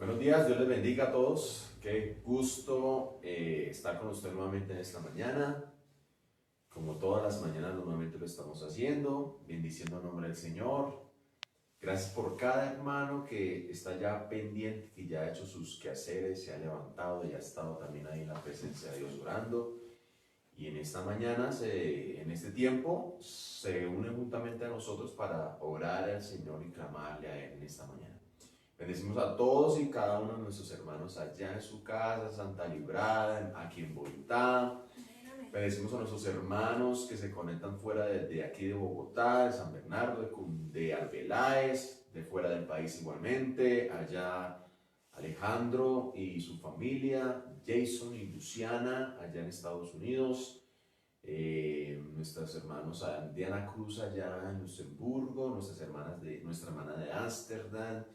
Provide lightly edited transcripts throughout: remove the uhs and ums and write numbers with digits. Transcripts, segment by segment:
Buenos días, Dios les bendiga a todos. Qué gusto estar con usted nuevamente en esta mañana. Como todas las mañanas normalmente lo estamos haciendo, bendiciendo el nombre del Señor. Gracias por cada hermano que está ya pendiente, que ya ha hecho sus quehaceres, se ha levantado y ha estado también ahí en la presencia de Dios orando. Y en esta mañana, en este tiempo, se unen juntamente a nosotros para orar al Señor y clamarle a Él en esta mañana. Bendecimos a todos y cada uno de nuestros hermanos allá en su casa, Santa Librada, aquí en Bogotá. Bendecimos a nuestros hermanos que se conectan fuera de aquí de Bogotá, de San Bernardo, de Arbeláez, de fuera del país igualmente. Allá Alejandro y su familia, Jason y Luciana allá en Estados Unidos. Nuestros hermanos Diana Cruz allá en Luxemburgo, nuestra hermana de Ámsterdam,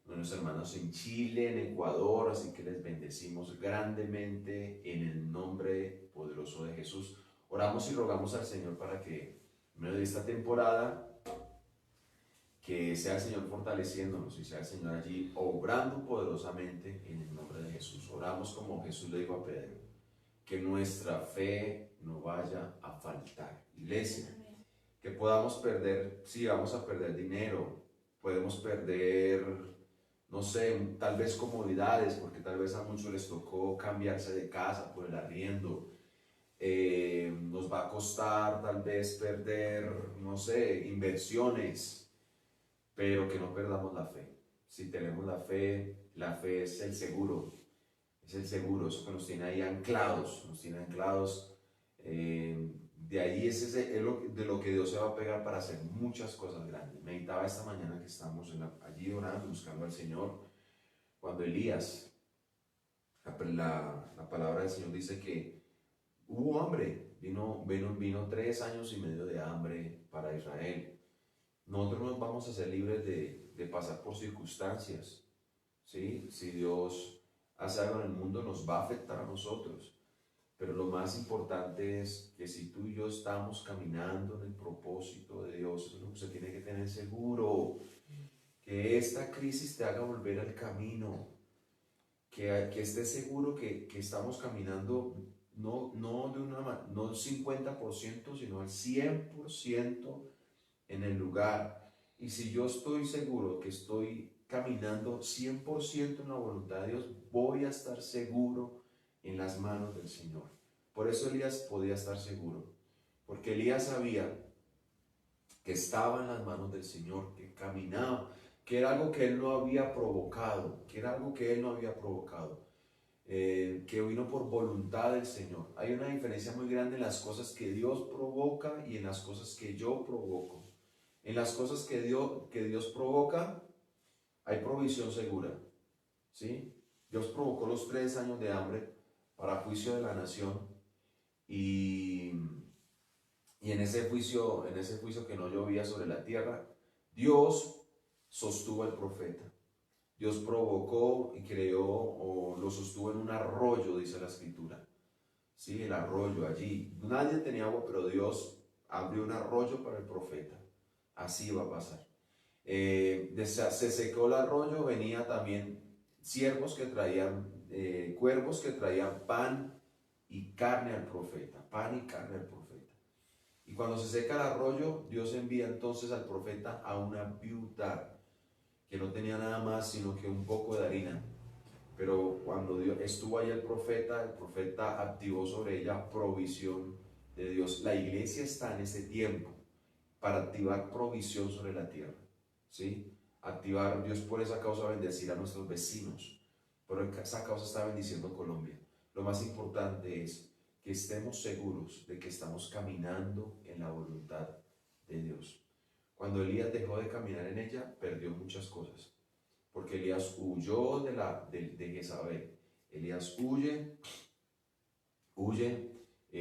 nuestros hermanos en Chile, en Ecuador, así que les bendecimos grandemente en el nombre poderoso de Jesús. Oramos y rogamos al Señor para que en medio de esta temporada, que sea el Señor fortaleciéndonos y sea el Señor allí obrando poderosamente en el nombre de Jesús. Oramos como Jesús le dijo a Pedro, que nuestra fe no vaya a faltar. Iglesia, que podamos perder, sí, vamos a perder dinero, podemos perder, no sé, tal vez comodidades, porque tal vez a muchos les tocó cambiarse de casa por el arriendo. Nos va a costar tal vez perder, no sé, inversiones, pero que no perdamos la fe. Si tenemos la fe es el seguro, eso que nos tiene ahí anclados, nos tiene anclados. De ahí de lo que Dios se va a pegar para hacer muchas cosas grandes. Meditaba esta mañana que estamos allí orando, buscando al Señor, cuando Elías, la palabra del Señor dice que hubo hambre, vino 3 años y medio de hambre para Israel. Nosotros nos vamos a ser libres de pasar por circunstancias, ¿sí? Si Dios hace algo en el mundo, nos va a afectar a nosotros. Pero lo más importante es que si tú y yo estamos caminando en el propósito de Dios, eso es lo que usted tiene que tener seguro, que esta crisis te haga volver al camino, que estés seguro que estamos caminando no el 50%, sino al 100% en el lugar. Y si yo estoy seguro que estoy caminando 100% en la voluntad de Dios, voy a estar seguro en las manos del Señor. Por eso Elías podía estar seguro, porque Elías sabía que estaba en las manos del Señor, que caminaba, que era algo que él no había provocado, que vino por voluntad del Señor. Hay una diferencia muy grande en las cosas que Dios provoca y en las cosas que yo provoco. En las cosas que Dios provoca, hay provisión segura, ¿sí? Dios provocó los 3 años de hambre para juicio de la nación y, en ese juicio que no llovía sobre la tierra, Dios sostuvo al profeta. Dios provocó y creó o lo sostuvo en un arroyo, dice la escritura. Sí, el arroyo allí. Nadie tenía agua, pero Dios abrió un arroyo para el profeta. Así va a pasar. Se secó el arroyo, venía también cuervos que traían pan y carne al profeta, pan y carne al profeta. Y cuando se seca el arroyo, Dios envía entonces al profeta a una viuda que no tenía nada más sino que un poco de harina. Pero cuando estuvo ahí el profeta activó sobre ella provisión de Dios. La iglesia está en ese tiempo para activar provisión sobre la tierra, ¿sí? Activar, Dios por esa causa bendecir a nuestros vecinos, por esa causa está bendiciendo Colombia. Lo más importante es que estemos seguros de que estamos caminando en la voluntad de Dios. Cuando Elías dejó de caminar en ella, perdió muchas cosas, porque Elías huyó de Jezabel. Elías huye,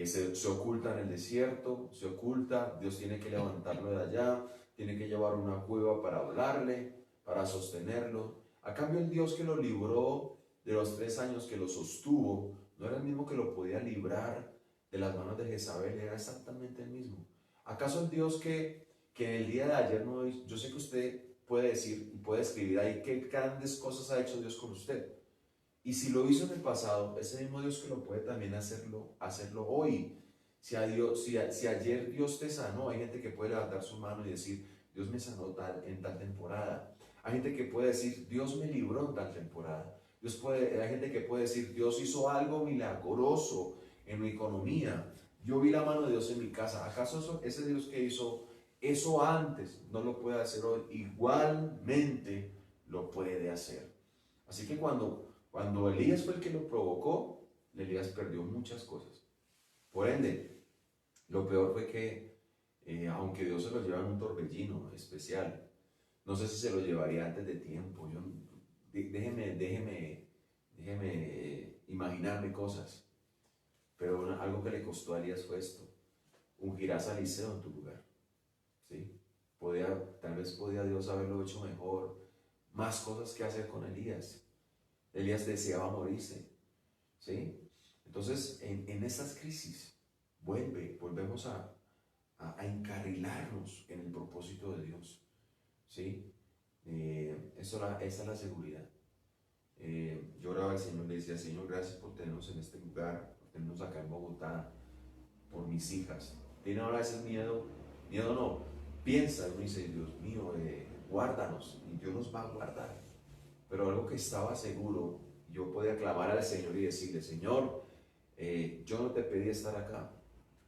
se oculta en el desierto, se oculta, Dios tiene que levantarlo de allá, tiene que llevar una cueva para hablarle, para sostenerlo. A cambio el Dios que lo libró de los 3 años que lo sostuvo, no era el mismo que lo podía librar de las manos de Jezabel, era exactamente el mismo. ¿Acaso el Dios que el día de ayer no hizo? Yo sé que usted puede decir y puede escribir ahí qué grandes cosas ha hecho Dios con usted. Y si lo hizo en el pasado, ese mismo Dios que lo puede también hacerlo hoy. Si ayer Dios te sanó, hay gente que puede levantar su mano y decir, Dios me sanó en tal temporada. Hay gente que puede decir, Dios me libró en tal temporada. Hay gente que puede decir, Dios hizo algo milagroso en mi economía. Yo vi la mano de Dios en mi casa. ¿Acaso ese Dios que hizo eso antes no lo puede hacer hoy? Igualmente lo puede hacer. Así que cuando Elías fue el que lo provocó, Elías perdió muchas cosas. Por ende, lo peor fue que, aunque Dios se lo lleva en un torbellino especial, no sé si se lo llevaría antes de tiempo. Déjeme imaginarme cosas. Pero algo que le costó a Elías fue esto: ungirás a Eliseo en tu lugar. ¿Sí? Tal vez podía Dios haberlo hecho mejor, más cosas que hacer con Elías. Elías deseaba morirse. ¿Sí? Entonces, en esas crisis, volvemos a encarrilarnos en el propósito de Dios. ¿Sí? Esa es la seguridad. Yo oraba al Señor, le decía, Señor, gracias por tenernos en este lugar, por tenernos acá en Bogotá, por mis hijas. Tiene ahora ese miedo no, piensa, uno dice, Dios mío, guárdanos, y Dios nos va a guardar. Pero algo que estaba seguro, yo podía clamar al Señor y decirle, Señor, yo no te pedí estar acá.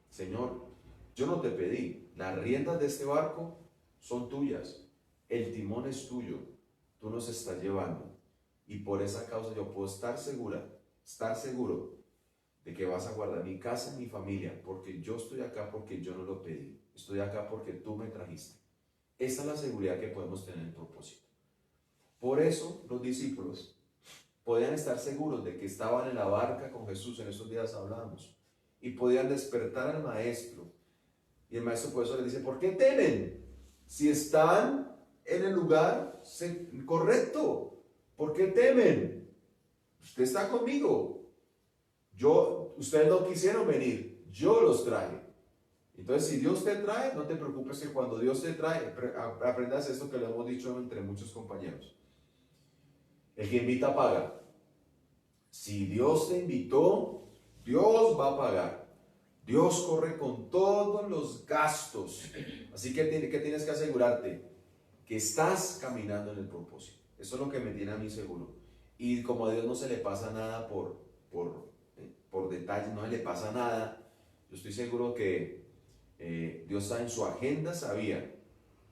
Señor, yo no te pedí. Las riendas de este barco son tuyas. El timón es tuyo. Tú nos estás llevando. Y por esa causa yo puedo estar seguro de que vas a guardar mi casa y mi familia, porque yo estoy acá porque yo no lo pedí. Estoy acá porque tú me trajiste. Esa es la seguridad que podemos tener en el propósito. Por eso los discípulos podían estar seguros de que estaban en la barca con Jesús. En estos días hablamos. Y podían despertar al maestro. Y el maestro por eso les dice, ¿por qué temen? Si están en el lugar correcto, ¿por qué temen? Usted está conmigo. Ustedes no quisieron venir, yo los traje. Entonces, si Dios te trae, no te preocupes que cuando Dios te trae, aprendas esto que lo hemos dicho entre muchos compañeros. El que invita paga. Si Dios te invitó, Dios va a pagar. Dios corre con todos los gastos. Así que tienes que asegurarte que estás caminando en el propósito. Eso es lo que me tiene a mí seguro. Y como a Dios no se le pasa nada por detalle, no se le pasa nada, yo estoy seguro que Dios en su agenda sabía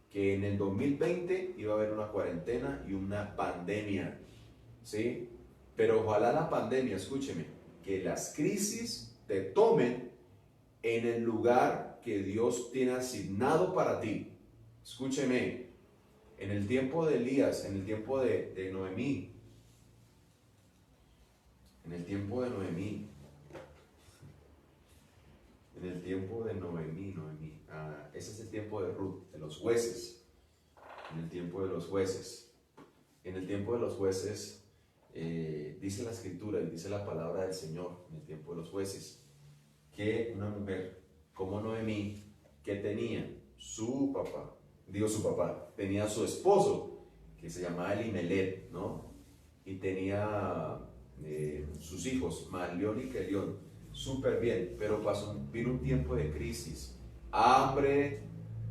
que en el 2020 iba a haber una cuarentena y una pandemia. ¿Sí? Pero ojalá la pandemia, escúcheme, que las crisis te tomen en el lugar que Dios tiene asignado para ti. Escúcheme, en el tiempo de Elías, en el tiempo de Noemí, en el tiempo de Noemí, ese es el tiempo de Ruth, de los jueces, en el tiempo de los jueces. En el tiempo de los jueces, dice la escritura y dice la palabra del Señor, en el tiempo de los jueces, que una mujer como Noemí, que tenía su papá, tenía su esposo, que se llamaba Elimelech, ¿no? Y tenía sus hijos, Malión y Kelión, súper bien, pero vino un tiempo de crisis, hambre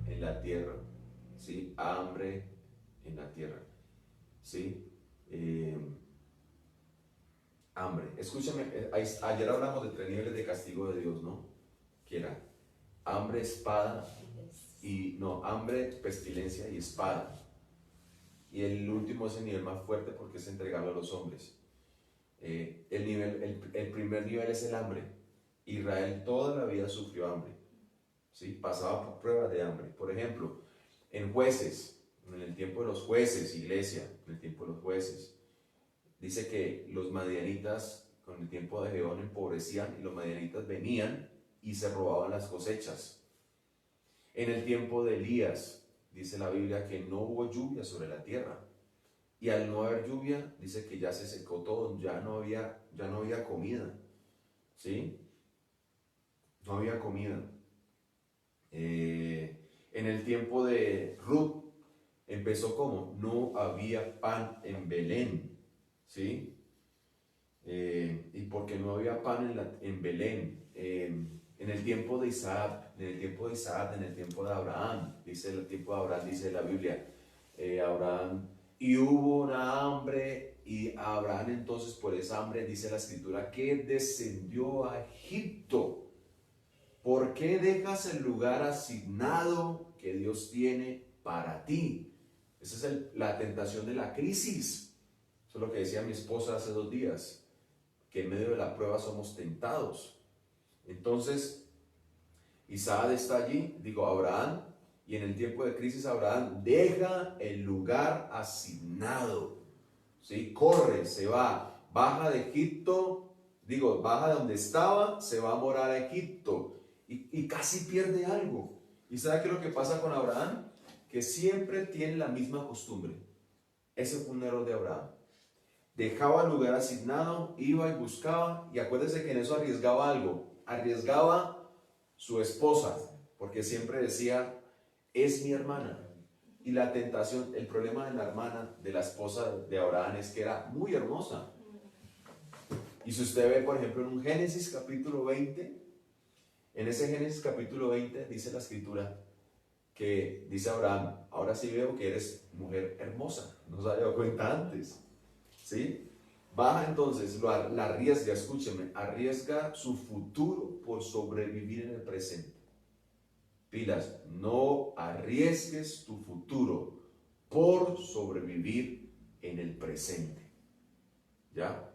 en la tierra, ¿sí? Hambre en la tierra, ¿sí? Hambre. Escúchame, ayer hablamos de 3 niveles de castigo de Dios, ¿no? Que era hambre, espada hambre, pestilencia y espada. Y el último es el nivel más fuerte porque es entregarlo a los hombres. El primer nivel es el hambre. Israel toda la vida sufrió hambre, ¿sí? Pasaba por pruebas de hambre. Por ejemplo, en Jueces, en el tiempo de los jueces, iglesia, en el tiempo de los jueces, dice que los madianitas con el tiempo de Gedeón empobrecían y los madianitas venían y se robaban las cosechas. En el tiempo de Elías, dice la Biblia que no hubo lluvia sobre la tierra. Y al no haber lluvia, dice que ya se secó todo, ya no había comida. ¿Sí? No había comida. En el tiempo de Ruth, Empezó como, no había pan en Belén, ¿sí? Y porque no había pan en Belén, en el tiempo de Isaac, en el tiempo de Abraham, dice el tiempo de Abraham, dice la Biblia, Abraham, y hubo una hambre, y Abraham entonces por esa hambre, dice la escritura, que descendió a Egipto. ¿Por qué dejas el lugar asignado que Dios tiene para ti? Esa es la tentación de la crisis. Eso es lo que decía mi esposa hace 2 días, que en medio de la prueba somos tentados. Entonces, Isaac está allí, digo Abraham, y en el tiempo de crisis Abraham deja el lugar asignado, ¿sí? Corre, se va, baja de Egipto, baja de donde estaba, se va a morar a Egipto, y casi pierde algo. ¿Y sabe qué es lo que pasa con Abraham? Que siempre tiene la misma costumbre. Ese fue un error de Abraham. Dejaba el lugar asignado, iba y buscaba, y acuérdese que en eso arriesgaba algo, arriesgaba su esposa, porque siempre decía, es mi hermana. Y la tentación, el problema de la hermana, de la esposa de Abraham, es que era muy hermosa. Y si usted ve, por ejemplo, en un Génesis capítulo 20, en ese Génesis capítulo 20 dice la escritura que dice Abraham, ahora sí veo que eres mujer hermosa, no se había dado cuenta antes, ¿sí? Baja entonces, la arriesga, escúcheme, arriesga su futuro por sobrevivir en el presente. Pilas, no arriesgues tu futuro por sobrevivir en el presente. ¿Ya?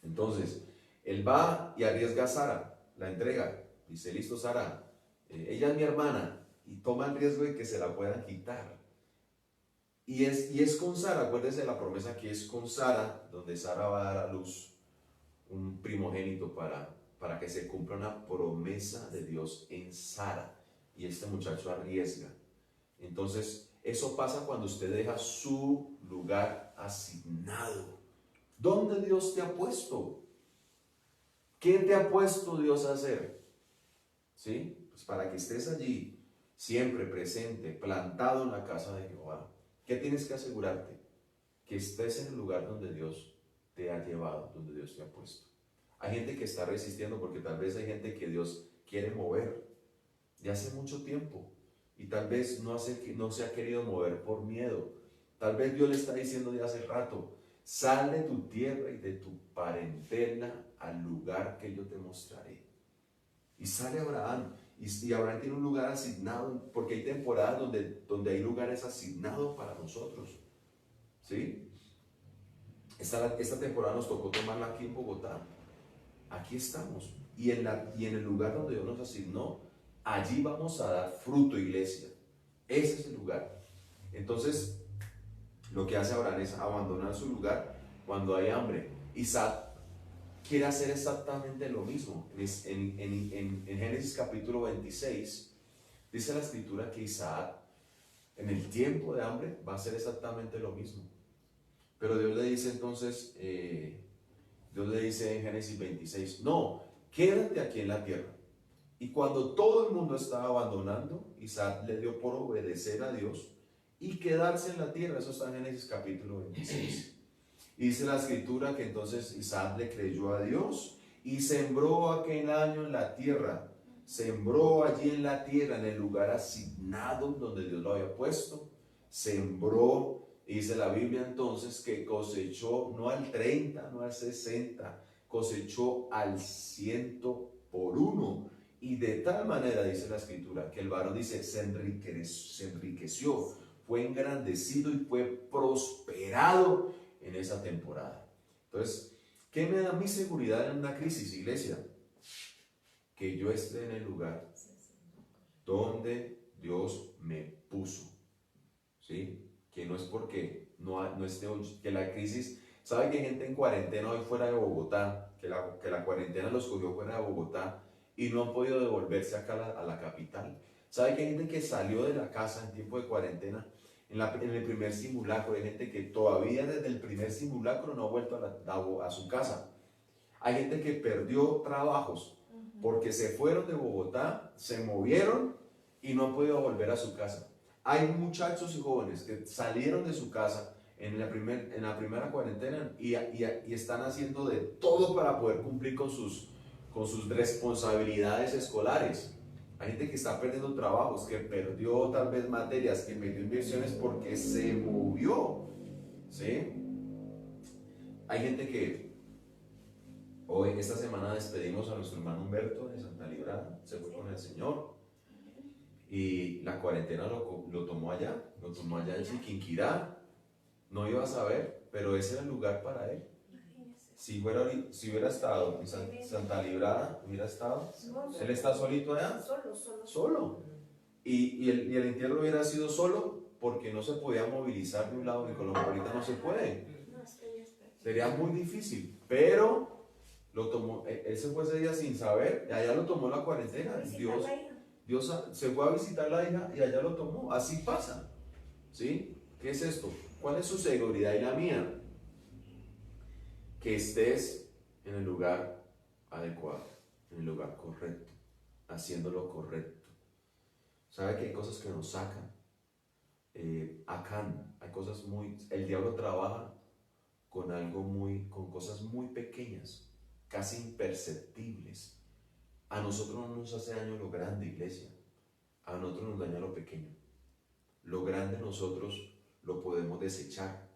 Entonces, él va y arriesga a Sara, la entrega. Dice, listo Sara, ella es mi hermana, y toma el riesgo de que se la puedan quitar. Y es con Sara, acuérdense de la promesa que es con Sara, donde Sara va a dar a luz un primogénito para que se cumpla una promesa de Dios en Sara. Y este muchacho arriesga. Entonces, eso pasa cuando usted deja su lugar asignado. ¿Dónde Dios te ha puesto? ¿Qué te ha puesto Dios a hacer? ¿Sí? Pues para que estés allí, siempre presente, plantado en la casa de Jehová. ¿Qué tienes que asegurarte? Que estés en el lugar donde Dios te ha llevado, donde Dios te ha puesto. Hay gente que está resistiendo porque tal vez hay gente que Dios quiere mover de hace mucho tiempo y tal vez no se ha querido mover por miedo. Tal vez Dios le está diciendo de hace rato, sal de tu tierra y de tu parentela al lugar que yo te mostraré. Y sale Abraham, y Abraham tiene un lugar asignado, porque hay temporadas donde hay lugares asignados para nosotros, ¿sí? Esta temporada nos tocó tomarla aquí en Bogotá. Aquí estamos, y en el lugar donde Dios nos asignó, allí vamos a dar fruto, iglesia. Ese es el lugar. Entonces, lo que hace Abraham es abandonar su lugar cuando hay hambre. Isaac quiere hacer exactamente lo mismo. En Génesis capítulo 26, dice la escritura que Isaac, en el tiempo de hambre, va a hacer exactamente lo mismo. Pero Dios le dice entonces, Dios le dice en Génesis 26, no, quédate aquí en la tierra. Y cuando todo el mundo estaba abandonando, Isaac le dio por obedecer a Dios y quedarse en la tierra. Eso está en Génesis capítulo 26. Y dice la escritura que entonces Isaac le creyó a Dios y sembró aquel año en la tierra. Sembró allí en la tierra, en el lugar asignado donde Dios lo había puesto. Sembró, dice la Biblia entonces, que cosechó no al 30, no al 60, cosechó al 100 por uno. Y de tal manera, dice la escritura, que el varón dice, se enriqueció, fue engrandecido y fue prosperado en esa temporada. Entonces, ¿qué me da mi seguridad en una crisis, iglesia? Que yo esté en el lugar donde Dios me puso, ¿sí? Que no es porque no esté, que la crisis, ¿sabe que hay gente en cuarentena hoy fuera de Bogotá, que la cuarentena los cogió fuera de Bogotá y no han podido devolverse acá a la capital? ¿Sabe que hay gente que salió de la casa en tiempo de cuarentena? En el primer simulacro, hay gente que todavía desde el primer simulacro no ha vuelto a su casa. Hay gente que perdió trabajos porque se fueron de Bogotá, se movieron y no han podido volver a su casa. Hay muchachos y jóvenes que salieron de su casa en la primera cuarentena y están haciendo de todo para poder cumplir con sus responsabilidades escolares. Hay gente que está perdiendo trabajos, que perdió tal vez materias, que perdió inversiones porque se movió, ¿sí? Hay gente que hoy, esta semana, despedimos a nuestro hermano Humberto de Santa Librada, se fue con el Señor. Y la cuarentena lo tomó allá en Chiquinquirá. No iba a saber, pero ese era el lugar para él. Si hubiera estado en Santa Librada, él está solito allá. Solo. Y el entierro hubiera sido solo porque no se podía movilizar de un lado ni con la ahorita no se puede. Sería muy difícil, pero lo tomó, él se fue ese día sin saber, y allá lo tomó la cuarentena. Dios se fue a visitar a la hija y allá lo tomó. Así pasa, ¿sí? ¿Qué es esto? ¿Cuál es su seguridad y la mía? Que estés en el lugar adecuado, en el lugar correcto, haciendo lo correcto. ¿Sabe que hay cosas que nos sacan? Hay cosas el diablo trabaja con cosas muy pequeñas, casi imperceptibles. A nosotros no nos hace daño lo grande, iglesia. A nosotros nos daña lo pequeño. Lo grande nosotros lo podemos desechar.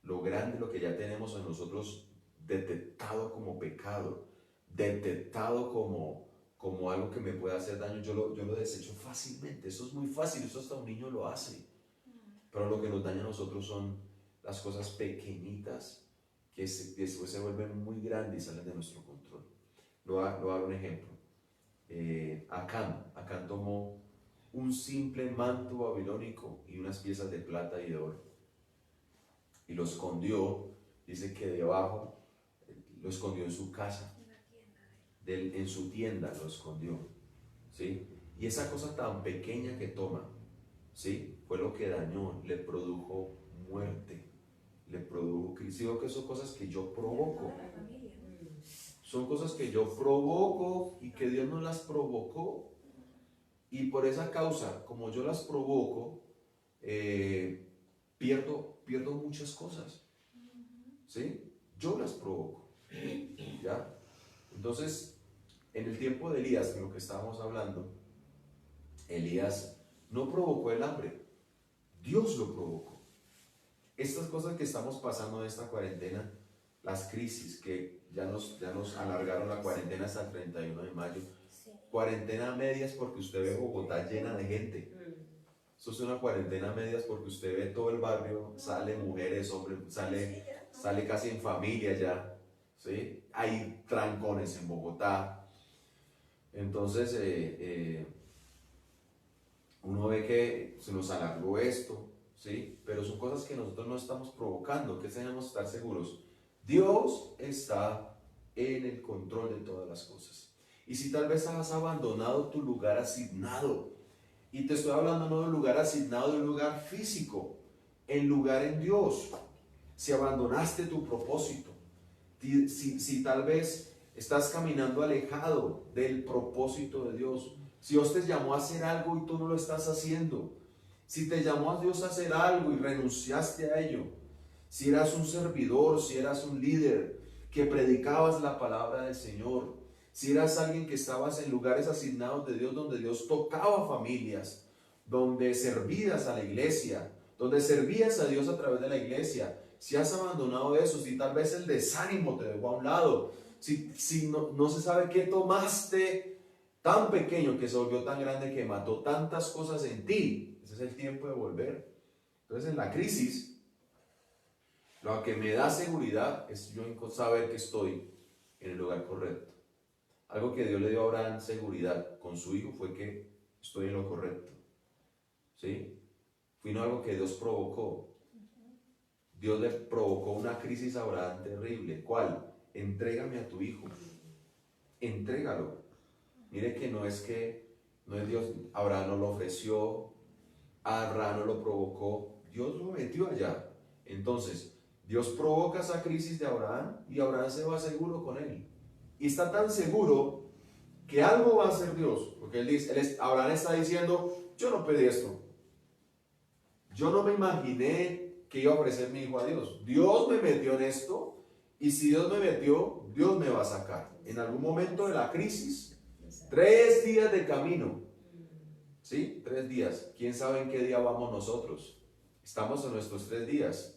Lo grande, lo que ya tenemos en nosotros detectado como pecado, detectado como algo que me puede hacer daño, yo lo desecho fácilmente. Eso es muy fácil, eso hasta un niño lo hace. Pero lo que nos daña a nosotros son las cosas pequeñitas que después se vuelven muy grandes y salen de nuestro control. Lo voy a dar un ejemplo. Acán tomó un simple manto babilónico y unas piezas de plata y de oro y lo escondió. Dice que debajo lo escondió en su casa, en su tienda lo escondió, ¿sí? Y esa cosa tan pequeña que toma, ¿sí? Fue lo que dañó, le produjo muerte, le produjo crisis. Digo que son cosas que yo provoco. Son cosas que yo provoco y que Dios no las provocó. Y por esa causa, como yo las provoco, pierdo muchas cosas. ¿Sí? Yo las provoco. ¿Ya? Entonces, en el tiempo de Elías, de lo que estábamos hablando, Elías no provocó el hambre. Dios lo provocó. Estas cosas que estamos pasando en esta cuarentena, las crisis que ya nos alargaron la cuarentena hasta el 31 de mayo. Sí. Cuarentena a medias porque usted ve Bogotá llena de gente. Eso es una cuarentena a medias porque usted ve todo el barrio, sale mujeres, hombres, sale casi en familia ya. ¿Sí? Hay trancones en Bogotá. Entonces, uno ve que se nos alargó esto, ¿sí? Pero son cosas que nosotros no estamos provocando, que tenemos que estar seguros. Dios está en el control de todas las cosas. Y si tal vez has abandonado tu lugar asignado, y te estoy hablando no de un lugar asignado, de un lugar físico, el lugar en Dios, si abandonaste tu propósito, si tal vez estás caminando alejado del propósito de Dios, si Dios te llamó a hacer algo y tú no lo estás haciendo, si te llamó a Dios a hacer algo y renunciaste a ello, si eras un servidor, si eras un líder que predicabas la palabra del Señor, si eras alguien que estabas en lugares asignados de Dios, donde Dios tocaba familias, donde servías a la iglesia, donde servías a Dios a través de la iglesia, si has abandonado eso, si tal vez el desánimo te dejó a un lado, si no se sabe qué tomaste tan pequeño que se volvió tan grande que mató tantas cosas en ti, ese es el tiempo de volver. Entonces, en la crisis, lo que me da seguridad es yo saber que estoy en el lugar correcto. Algo que Dios le dio a Abraham seguridad con su hijo fue que estoy en lo correcto. ¿Sí? Fue no algo que Dios provocó. Dios le provocó una crisis a Abraham terrible. ¿Cuál? Entrégame a tu hijo. Entrégalo. Mire que no es Dios, Abraham no lo ofreció, Abraham no lo provocó, Dios lo metió allá. Entonces, Dios provoca esa crisis de Abraham y Abraham se va seguro con él. Y está tan seguro que algo va a hacer Dios. Porque Abraham está diciendo, yo no pedí esto. Yo no me imaginé que iba a ofrecer mi hijo a Dios. Dios me metió en esto y si Dios me metió, Dios me va a sacar. En algún momento de la crisis, 3 días de camino, ¿sí? 3 días. ¿Quién sabe en qué día vamos nosotros? Estamos en nuestros 3 días.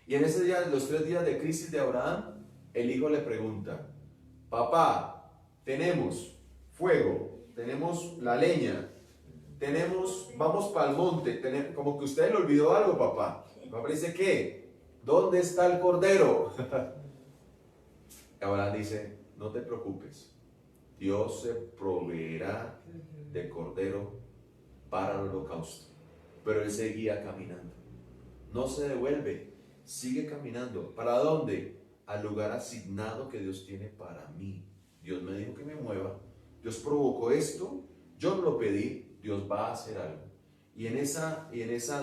Y en ese día, los 3 días de crisis de Abraham, el hijo le pregunta, papá, tenemos fuego, tenemos la leña, vamos para el monte, como que usted le olvidó algo, papá. Papá dice, ¿qué? ¿Dónde está el cordero? Abraham dice, no te preocupes, Dios se proveerá de cordero para el holocausto. Pero él seguía caminando, no se devuelve, sigue caminando. ¿Para dónde? Al lugar asignado que Dios tiene para mí. Dios me dijo que me mueva, Dios provocó esto, yo no lo pedí, Dios va a hacer algo. Y en esa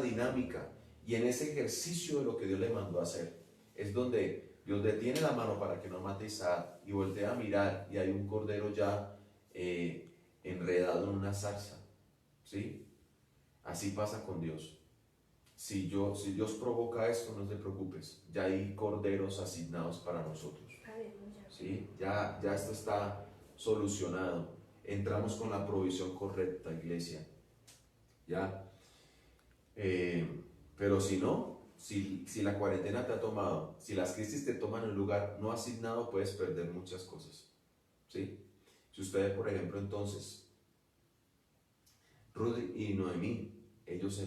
dinámica y en ese ejercicio de lo que Dios le mandó a hacer, es donde Dios detiene la mano para que no mate a Isaac y voltea a mirar y hay un cordero ya enredado en una zarza. ¿Sí? Así pasa con Dios. Si Dios provoca esto, no te preocupes, ya hay corderos asignados para nosotros. ¿Sí? Ya esto está solucionado. Entramos con la provisión correcta, iglesia. ¿Ya? Pero si no, si la cuarentena te ha tomado, si las crisis te toman en un lugar no asignado, puedes perder muchas cosas. ¿Sí? Si ustedes, por ejemplo, entonces, Ruth y Noemí, ellos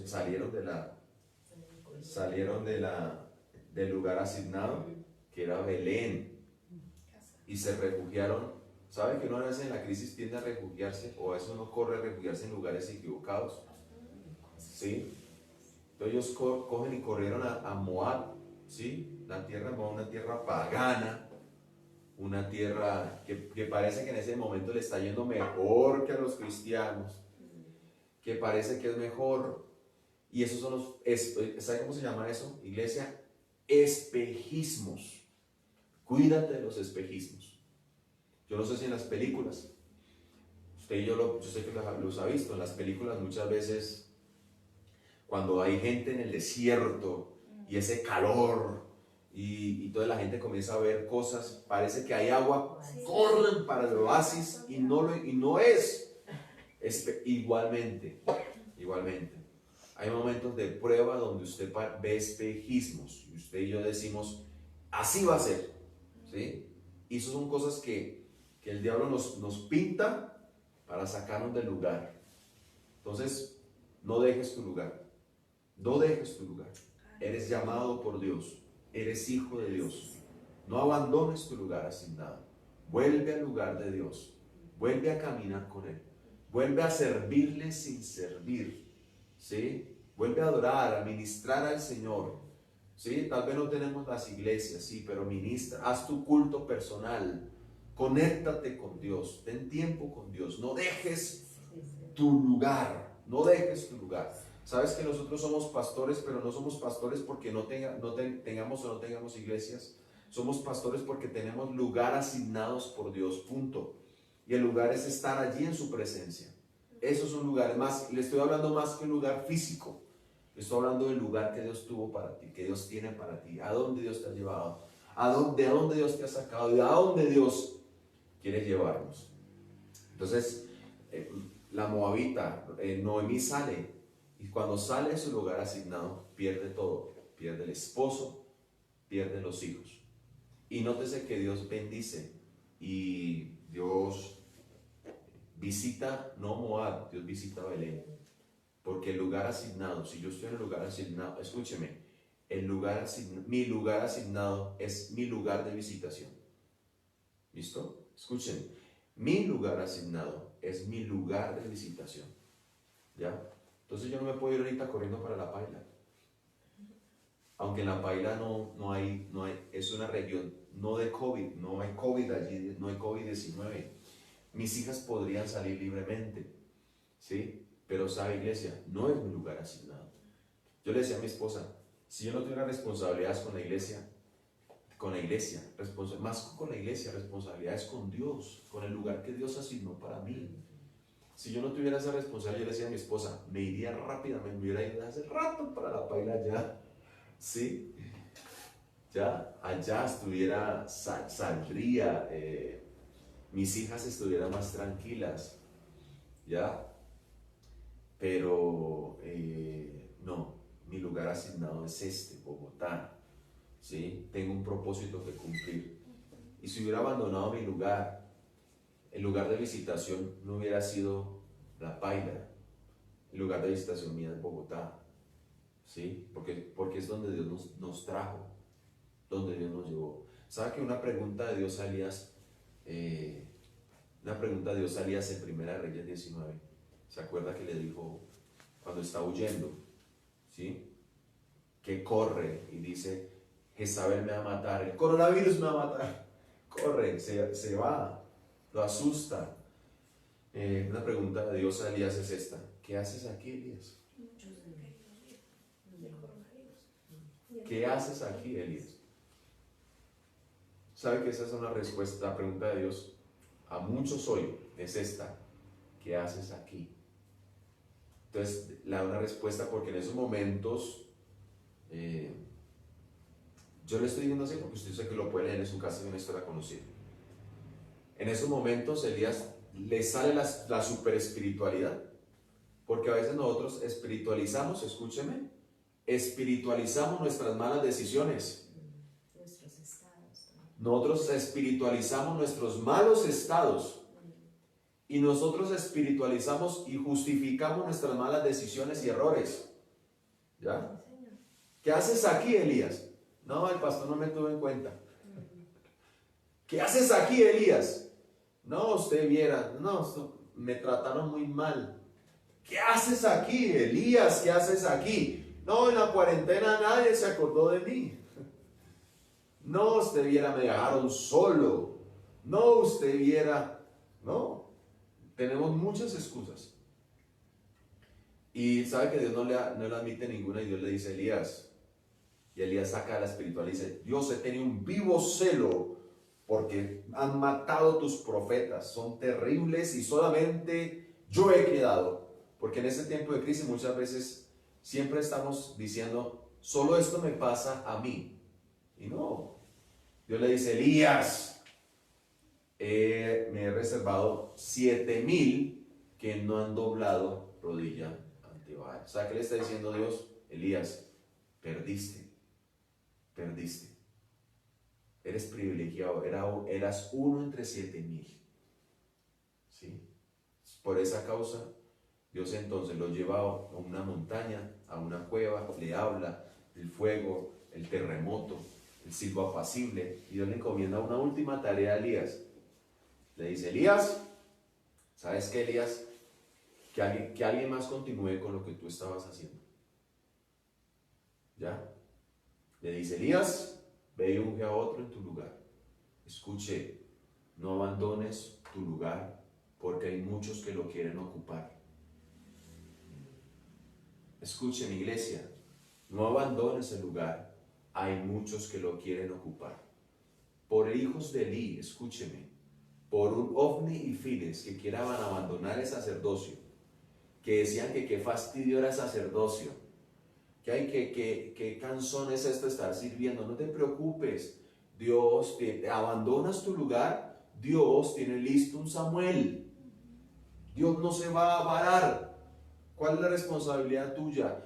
salieron del lugar asignado, que era Belén, y se refugiaron. ¿Sabe que uno a veces en la crisis tiende a refugiarse, o a veces uno corre a refugiarse en lugares equivocados? ¿Sí? Entonces ellos cogen y corrieron a Moab, ¿sí? La tierra de Moab, una tierra pagana, una tierra que parece que en ese momento le está yendo mejor que a los cristianos, que parece que es mejor. Y esos son ¿sabe cómo se llama eso, iglesia? Espejismos. Cuídate de los espejismos. Yo no sé si en las películas, usted y yo sé que los ha visto, en las películas muchas veces, cuando hay gente en el desierto y ese calor y toda la gente comienza a ver cosas, parece que hay agua, corren para el oasis y no es. Igualmente. Hay momentos de prueba donde usted ve espejismos y usted y yo decimos, así va a ser, ¿sí? Y eso son cosas que el diablo nos pinta para sacarnos del lugar. Entonces, no dejes tu lugar. No dejes tu lugar. Eres llamado por Dios. Eres hijo de Dios. No abandones tu lugar asignado. Vuelve al lugar de Dios. Vuelve a caminar con Él. Vuelve a servirle sin servir. ¿Sí? Vuelve a adorar, a ministrar al Señor. ¿Sí? Tal vez no tenemos las iglesias, sí, pero ministra. Haz tu culto personal. Conéctate con Dios. Ten tiempo con Dios. No dejes tu lugar. No dejes tu lugar. Sabes que nosotros somos pastores, pero no somos pastores porque tengamos o no tengamos iglesias. Somos pastores porque tenemos lugar asignados por Dios, punto. Y el lugar es estar allí en su presencia. Esos son lugares más, le estoy hablando más que un lugar físico. Le estoy hablando del lugar que Dios tuvo para ti, que Dios tiene para ti, a dónde Dios te ha llevado, de dónde Dios te ha sacado y a dónde Dios quiere llevarnos. Entonces, la moabita, Noemí sale. Y cuando sale de su lugar asignado, pierde todo. Pierde el esposo, pierde los hijos. Y nótese que Dios bendice y Dios visita, no Moab, Dios visita Belén. Porque el lugar asignado, si yo estoy en el lugar asignado, escúcheme, mi lugar asignado es mi lugar de visitación. ¿Listo? Escuchen, mi lugar asignado es mi lugar de visitación. ¿Ya? Entonces yo no me puedo ir ahorita corriendo para La Paila. Aunque en La Paila no hay, es una región no de COVID, no hay COVID allí, no hay COVID-19. Mis hijas podrían salir libremente, ¿sí? Pero sabe, iglesia, no es mi lugar asignado. Yo le decía a mi esposa, si yo no tuviera responsabilidades con la iglesia, más con la iglesia, responsabilidades con Dios, con el lugar que Dios asignó para mí. Si yo no tuviera esa responsabilidad, yo le decía a mi esposa, me iría rápidamente, me hubiera ido hace rato para la paila ya, ¿sí? Ya, allá estuviera, saldría, mis hijas estuvieran más tranquilas, ¿ya? Pero no, mi lugar asignado es Bogotá, ¿sí? Tengo un propósito que cumplir. Y si hubiera abandonado mi lugar, el lugar de visitación no hubiera sido La Paila, el lugar de visitación mía es Bogotá, ¿sí? Porque es donde Dios nos trajo, donde Dios nos llevó. ¿Sabe que una pregunta de Dios a Elías, en Primera Reyes 19, ¿se acuerda que le dijo cuando está huyendo, ¿sí? Que corre y dice, Jezabel me va a matar, el coronavirus me va a matar, corre, se va, lo asusta. Una pregunta de Dios a Elías es esta, ¿qué haces aquí, Elías? ¿Qué haces aquí, Elías? ¿Sabe que esa es una respuesta? La pregunta de Dios a muchos hoy es esta, ¿qué haces aquí? Entonces, le da una respuesta porque en esos momentos, yo le estoy diciendo así porque usted sabe que lo puede leer en su casa y una historia conocida. En esos momentos, Elías le sale la super espiritualidad, porque a veces nosotros espiritualizamos, escúcheme, espiritualizamos nuestras malas decisiones. Nosotros espiritualizamos nuestros malos estados. Y nosotros espiritualizamos y justificamos nuestras malas decisiones y errores. ¿Ya? ¿Qué haces aquí, Elías? No, el pastor no me tuvo en cuenta. ¿Qué haces aquí, Elías? No, usted viera, no, me trataron muy mal. ¿Qué haces aquí, Elías? ¿Qué haces aquí? No, en la cuarentena nadie se acordó de mí. No, usted viera, me dejaron solo. No, usted viera, no. Tenemos muchas excusas. Y sabe que Dios no le admite ninguna y Dios le dice, Elías. Y Elías saca la espiritual y dice, Dios, he tenido un vivo celo porque han matado tus profetas. Son terribles y solamente yo he quedado. Porque en este tiempo de crisis muchas veces siempre estamos diciendo, solo esto me pasa a mí. Y no. Dios le dice, Elías, me he reservado 7,000 que no han doblado rodilla ante Baal. O sea, ¿qué le está diciendo Dios? Elías, perdiste. Eres privilegiado, eras uno entre 7,000. ¿Sí? Por esa causa, Dios entonces lo lleva a una montaña, a una cueva, le habla, el fuego, el terremoto, el silbo apacible, y Dios le encomienda una última tarea a Elías. Le dice, Elías, ¿sabes qué, Elías? Que alguien más continúe con lo que tú estabas haciendo. ¿Ya? Le dice, Elías, ve y unge a otro en tu lugar. Escuche, no abandones tu lugar porque hay muchos que lo quieren ocupar. Escuche, mi iglesia, no abandones el lugar, hay muchos que lo quieren ocupar. Por hijos de Eli, escúcheme, por un Ofni y Fides que quieran abandonar el sacerdocio, que decían que qué fastidio era el sacerdocio, que cansón es esto de estar sirviendo. No te preocupes, Dios, te abandonas tu lugar, Dios tiene listo un Samuel. Dios no se va a parar. ¿Cuál es la responsabilidad tuya?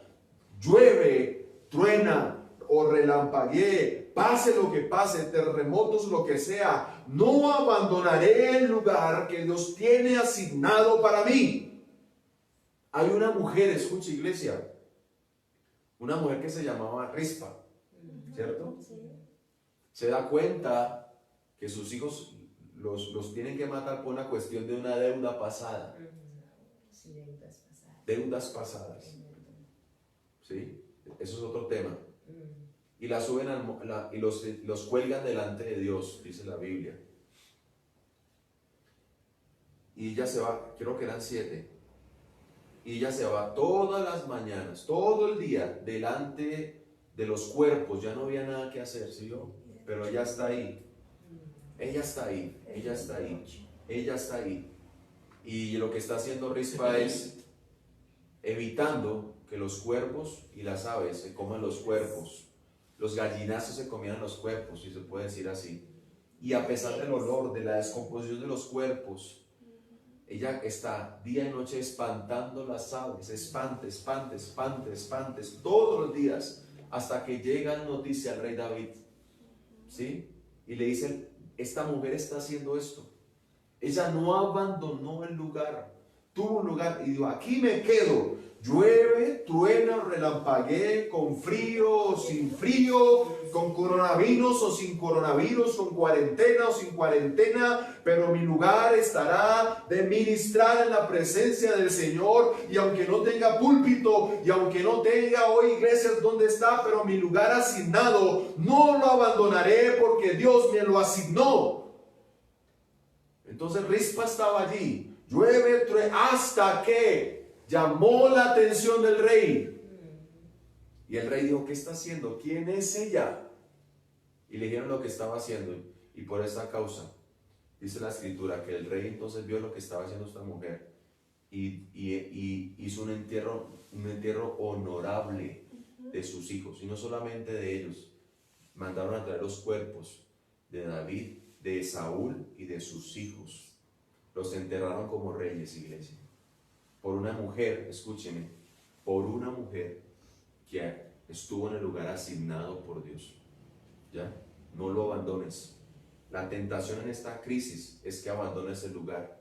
Llueve, truena o relampaguee, pase lo que pase, terremotos, lo que sea, no abandonaré el lugar que Dios tiene asignado para mí. Hay una mujer, escucha, iglesia, una mujer que se llamaba Rispa, ¿cierto? Se da cuenta que sus hijos los tienen que matar por una cuestión de una deuda pasada. Deudas pasadas. ¿Sí? Eso es otro tema. Y la suben y los cuelgan delante de Dios, dice la Biblia. Y ella se va, creo que eran 7. Y ella se va todas las mañanas, todo el día, delante de los cuerpos. Ya no había nada que hacer, ¿sí? Pero ella está ahí. Ella está ahí. Ella está ahí. Ella está ahí. Y lo que está haciendo Rispa es evitando que los cuervos y las aves se coman los cuerpos. Los gallinazos se comían los cuerpos, si se puede decir así. Y a pesar del olor, de la descomposición de los cuerpos, ella está día y noche espantando las aves, espantes, todos los días, hasta que llega la noticia al rey David, ¿sí? Y le dicen, esta mujer está haciendo esto. Ella no abandonó el lugar, tuvo un lugar y dijo, aquí me quedo. Llueve, truena, relampaguee, con frío o sin frío, con coronavirus o sin coronavirus, con cuarentena o sin cuarentena, pero mi lugar estará de ministrar en la presencia del Señor. Y aunque no tenga púlpito y aunque no tenga hoy iglesias donde está, pero mi lugar asignado no lo abandonaré porque Dios me lo asignó. Entonces Rispa estaba allí, llueve, truena, hasta que llamó la atención del rey. Y el rey dijo, ¿qué está haciendo? ¿Quién es ella? Y le dijeron lo que estaba haciendo. Y por esa causa, dice la escritura, que el rey entonces vio lo que estaba haciendo esta mujer. Y hizo un entierro honorable de sus hijos. Y no solamente de ellos. Mandaron a traer los cuerpos de David, de Saúl y de sus hijos. Los enterraron como reyes, iglesia. Por una mujer, escúcheme, por una mujer que estuvo en el lugar asignado por Dios. ¿Ya? No lo abandones. La tentación en esta crisis es que abandones el lugar.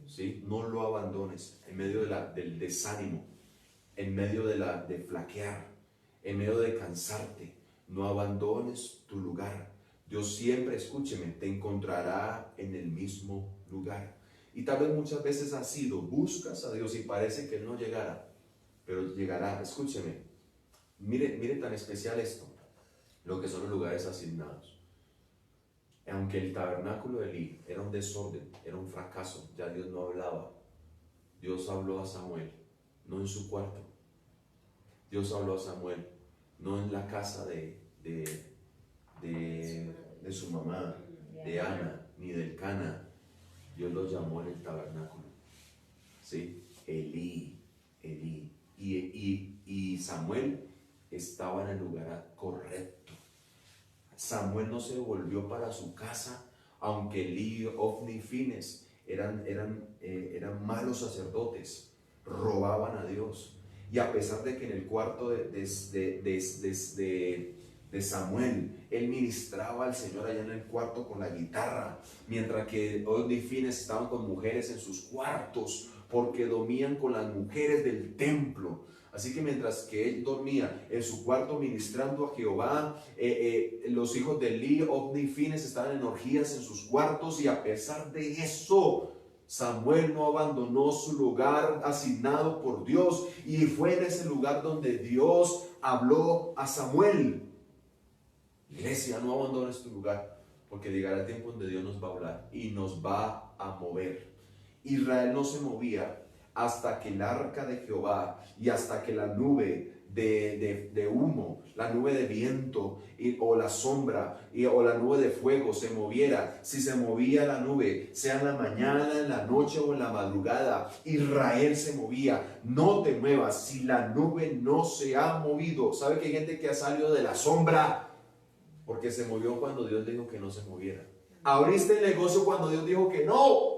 ¿Sí? No lo abandones en medio del desánimo, en medio de flaquear, en medio de cansarte. No abandones tu lugar. Dios siempre, escúcheme, te encontrará en el mismo lugar. Y tal vez muchas veces has sido, buscas a Dios y parece que Él no llegará, pero llegará. Escúcheme, mire tan especial esto, lo que son los lugares asignados. Aunque el tabernáculo de Elí era un desorden, era un fracaso, ya Dios no hablaba. Dios habló a Samuel, no en su cuarto. Dios habló a Samuel, no en la casa de su mamá, de Ana, ni del Cana. Dios lo llamó en el tabernáculo. ¿Sí? Elí. Y Samuel estaba en el lugar correcto. Samuel no se volvió para su casa, aunque Elí, Ofni y Fines eran malos sacerdotes, robaban a Dios. Y a pesar de que en el cuarto de Samuel, él ministraba al Señor allá en el cuarto con la guitarra, mientras que Ofni y Fines estaban con mujeres en sus cuartos, porque dormían con las mujeres del templo. Así que mientras que él dormía en su cuarto ministrando a Jehová, los hijos de Elí, Ofni y Fines estaban en orgías en sus cuartos, y a pesar de eso, Samuel no abandonó su lugar asignado por Dios, y fue en ese lugar donde Dios habló a Samuel. Iglesia, no abandones tu lugar, porque llegará el tiempo donde Dios nos va a hablar y nos va a mover. Israel no se movía hasta que el arca de Jehová y hasta que la nube de humo, la nube de viento o la sombra o la nube de fuego se moviera. Si se movía la nube, sea en la mañana, en la noche o en la madrugada, Israel se movía. No te muevas si la nube no se ha movido. ¿Sabe que hay gente que ha salido de la sombra porque se movió cuando Dios dijo que no se moviera? Abriste el negocio cuando Dios dijo que no.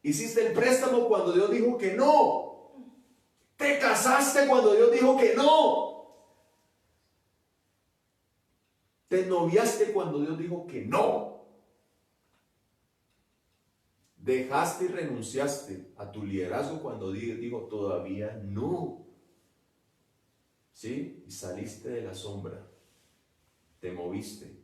Hiciste el préstamo cuando Dios dijo que no. Te casaste cuando Dios dijo que no. Te noviaste cuando Dios dijo que no. Dejaste y renunciaste a tu liderazgo cuando Dios dijo todavía no. ¿Sí? Y saliste de la sombra. Te moviste.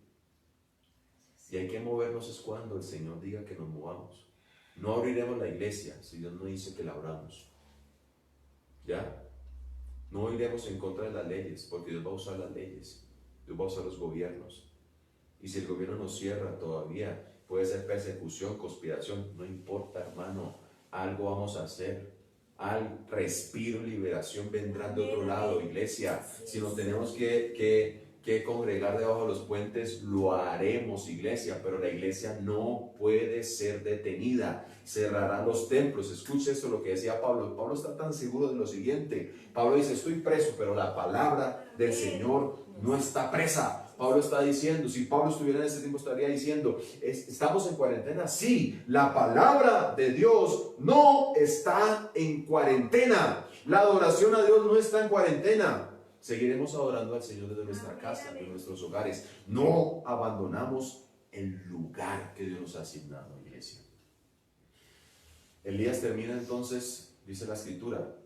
Y hay que movernos es cuando el Señor diga que nos movamos. No abriremos la iglesia si Dios no dice que la abramos. ¿Ya? No iremos en contra de las leyes, porque Dios va a usar las leyes. Dios va a usar los gobiernos. Y si el gobierno nos cierra todavía, puede ser persecución, conspiración, no importa, hermano. Algo vamos a hacer. Al respiro, liberación vendrán de otro lado, iglesia. Si nos tenemos que que congregar debajo de los puentes, lo haremos, iglesia, pero la iglesia no puede ser detenida. Cerrarán los templos. Escuche esto, lo que decía Pablo. Pablo está tan seguro de lo siguiente. Pablo dice, estoy preso, pero la palabra del Señor no está presa. Pablo está diciendo, si Pablo estuviera en ese tiempo estaría diciendo, ¿estamos en cuarentena? Sí, la palabra de Dios no está en cuarentena. La adoración a Dios no está en cuarentena. Seguiremos adorando al Señor desde nuestra casa, de nuestros hogares. No abandonamos el lugar que Dios nos ha asignado, iglesia. Elías termina entonces, dice la escritura,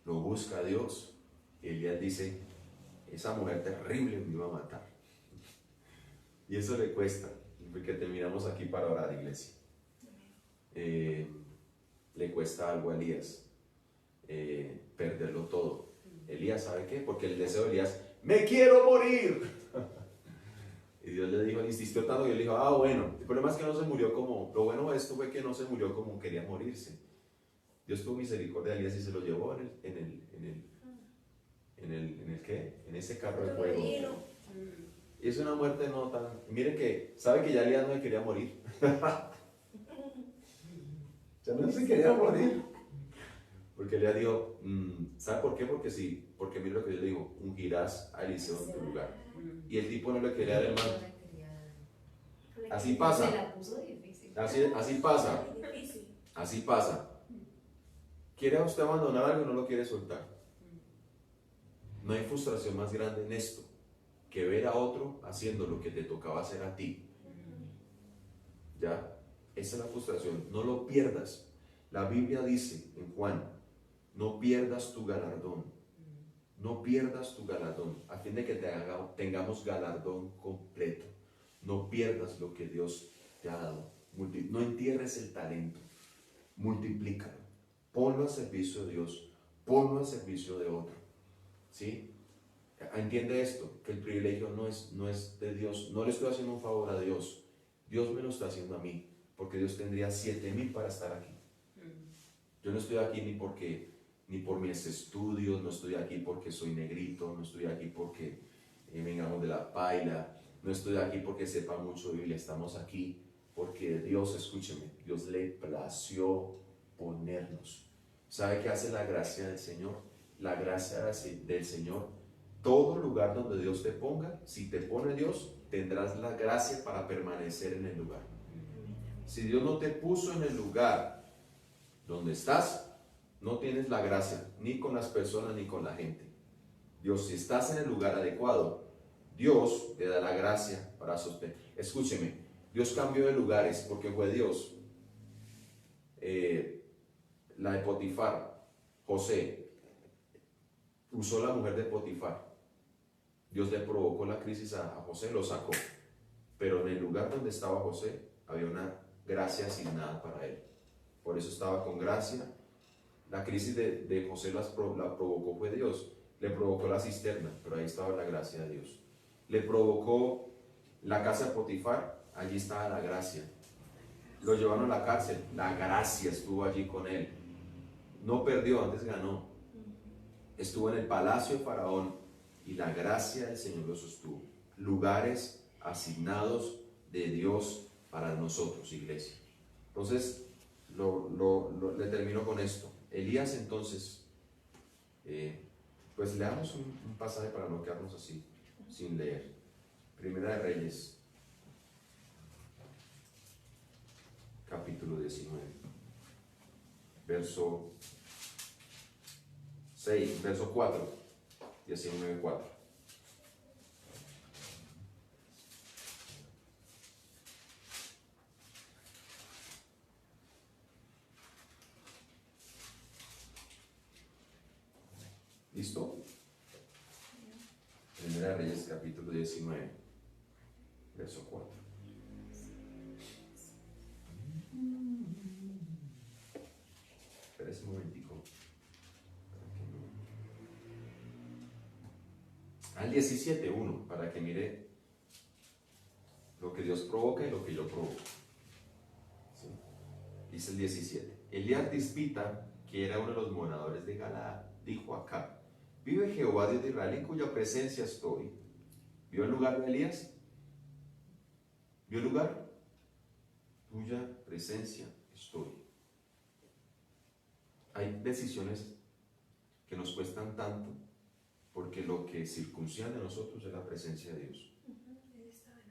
lo busca a Dios. Y Elías dice, esa mujer terrible me iba a matar. Y eso le cuesta, porque terminamos aquí para orar, iglesia. Le cuesta algo a Elías, perderlo todo. Elías, ¿sabe qué? Porque el deseo de Elías, ¡me quiero morir! Y Dios le dijo, insistió tanto, y él dijo, bueno. El problema es que no se murió como, lo bueno de esto fue que no se murió como quería morirse. Dios tuvo misericordia de Elías y se lo llevó en ese carro de fuego. Y es una muerte no tan, mire que, ¿sabe que ya Elías no se quería morir? Ya no se quería morir. Porque Elías dijo, ¿sabe por qué? Porque mira lo que Dios le dijo, ungirás a Eliseo en tu lugar. Y el tipo no le quería dar el manto. Así pasa. Así pasa. Así pasa. ¿Quiere usted abandonar algo y no lo quiere soltar? No hay frustración más grande en esto que ver a otro haciendo lo que te tocaba hacer a ti. ¿Ya? Esa es la frustración. No lo pierdas. La Biblia dice en Juan, no pierdas tu galardón. No pierdas tu galardón, a fin de que tengamos galardón completo. No pierdas lo que Dios te ha dado. No entierres el talento. Multiplícalo. Ponlo al servicio de Dios. Ponlo al servicio de otro. ¿Sí? Entiende esto, que el privilegio no es de Dios. No le estoy haciendo un favor a Dios. Dios me lo está haciendo a mí, porque Dios tendría 7,000 para estar aquí. Yo no estoy aquí ni por mis estudios, no estoy aquí porque soy negrito, no estoy aquí porque vengamos de la paila, no estoy aquí porque sepa mucho de Biblia. Estamos aquí porque Dios, escúcheme, Dios le plació ponernos. ¿Sabe qué hace la gracia del Señor? La gracia del Señor, todo lugar donde Dios te ponga, si te pone Dios, tendrás la gracia para permanecer en el lugar. Si Dios no te puso en el lugar donde estás, no tienes la gracia, ni con las personas ni con la gente. Dios, si estás en el lugar adecuado, Dios te da la gracia para sostener. Escúcheme, Dios cambió de lugares porque fue Dios. La de Potifar, José, usó la mujer de Potifar. Dios le provocó la crisis a José, lo sacó. Pero en el lugar donde estaba José, había una gracia asignada para él. Por eso estaba con gracia. La crisis de José la provocó fue Dios. Le provocó la cisterna, pero ahí estaba la gracia de Dios. Le provocó la casa de Potifar, allí estaba la gracia. Lo llevaron a la cárcel, la gracia estuvo allí con él. No perdió, antes ganó. Estuvo en el palacio de Faraón y la gracia del Señor lo sostuvo. Lugares asignados de Dios para nosotros, iglesia. Entonces, le termino con esto. Elías entonces, pues leamos un pasaje para no quedarnos así, sin leer. Primera de Reyes, capítulo 19, verso 6, verso 4, 19:4. ¿Listo? Primera de Reyes, capítulo 19, verso 4. Espera un momentico. Al 17:1, para que mire lo que Dios provoca y lo que yo provoco. ¿Sí? Dice el 17. Elías Tisbita, que era uno de los moradores de Galaad, dijo acá: vive Jehová Dios de Israel, en cuya presencia estoy, ¿Vio el lugar de Elías? ¿Vio el lugar? Tuya presencia estoy. Hay decisiones que nos cuestan tanto porque lo que circuncida a nosotros es la presencia de Dios.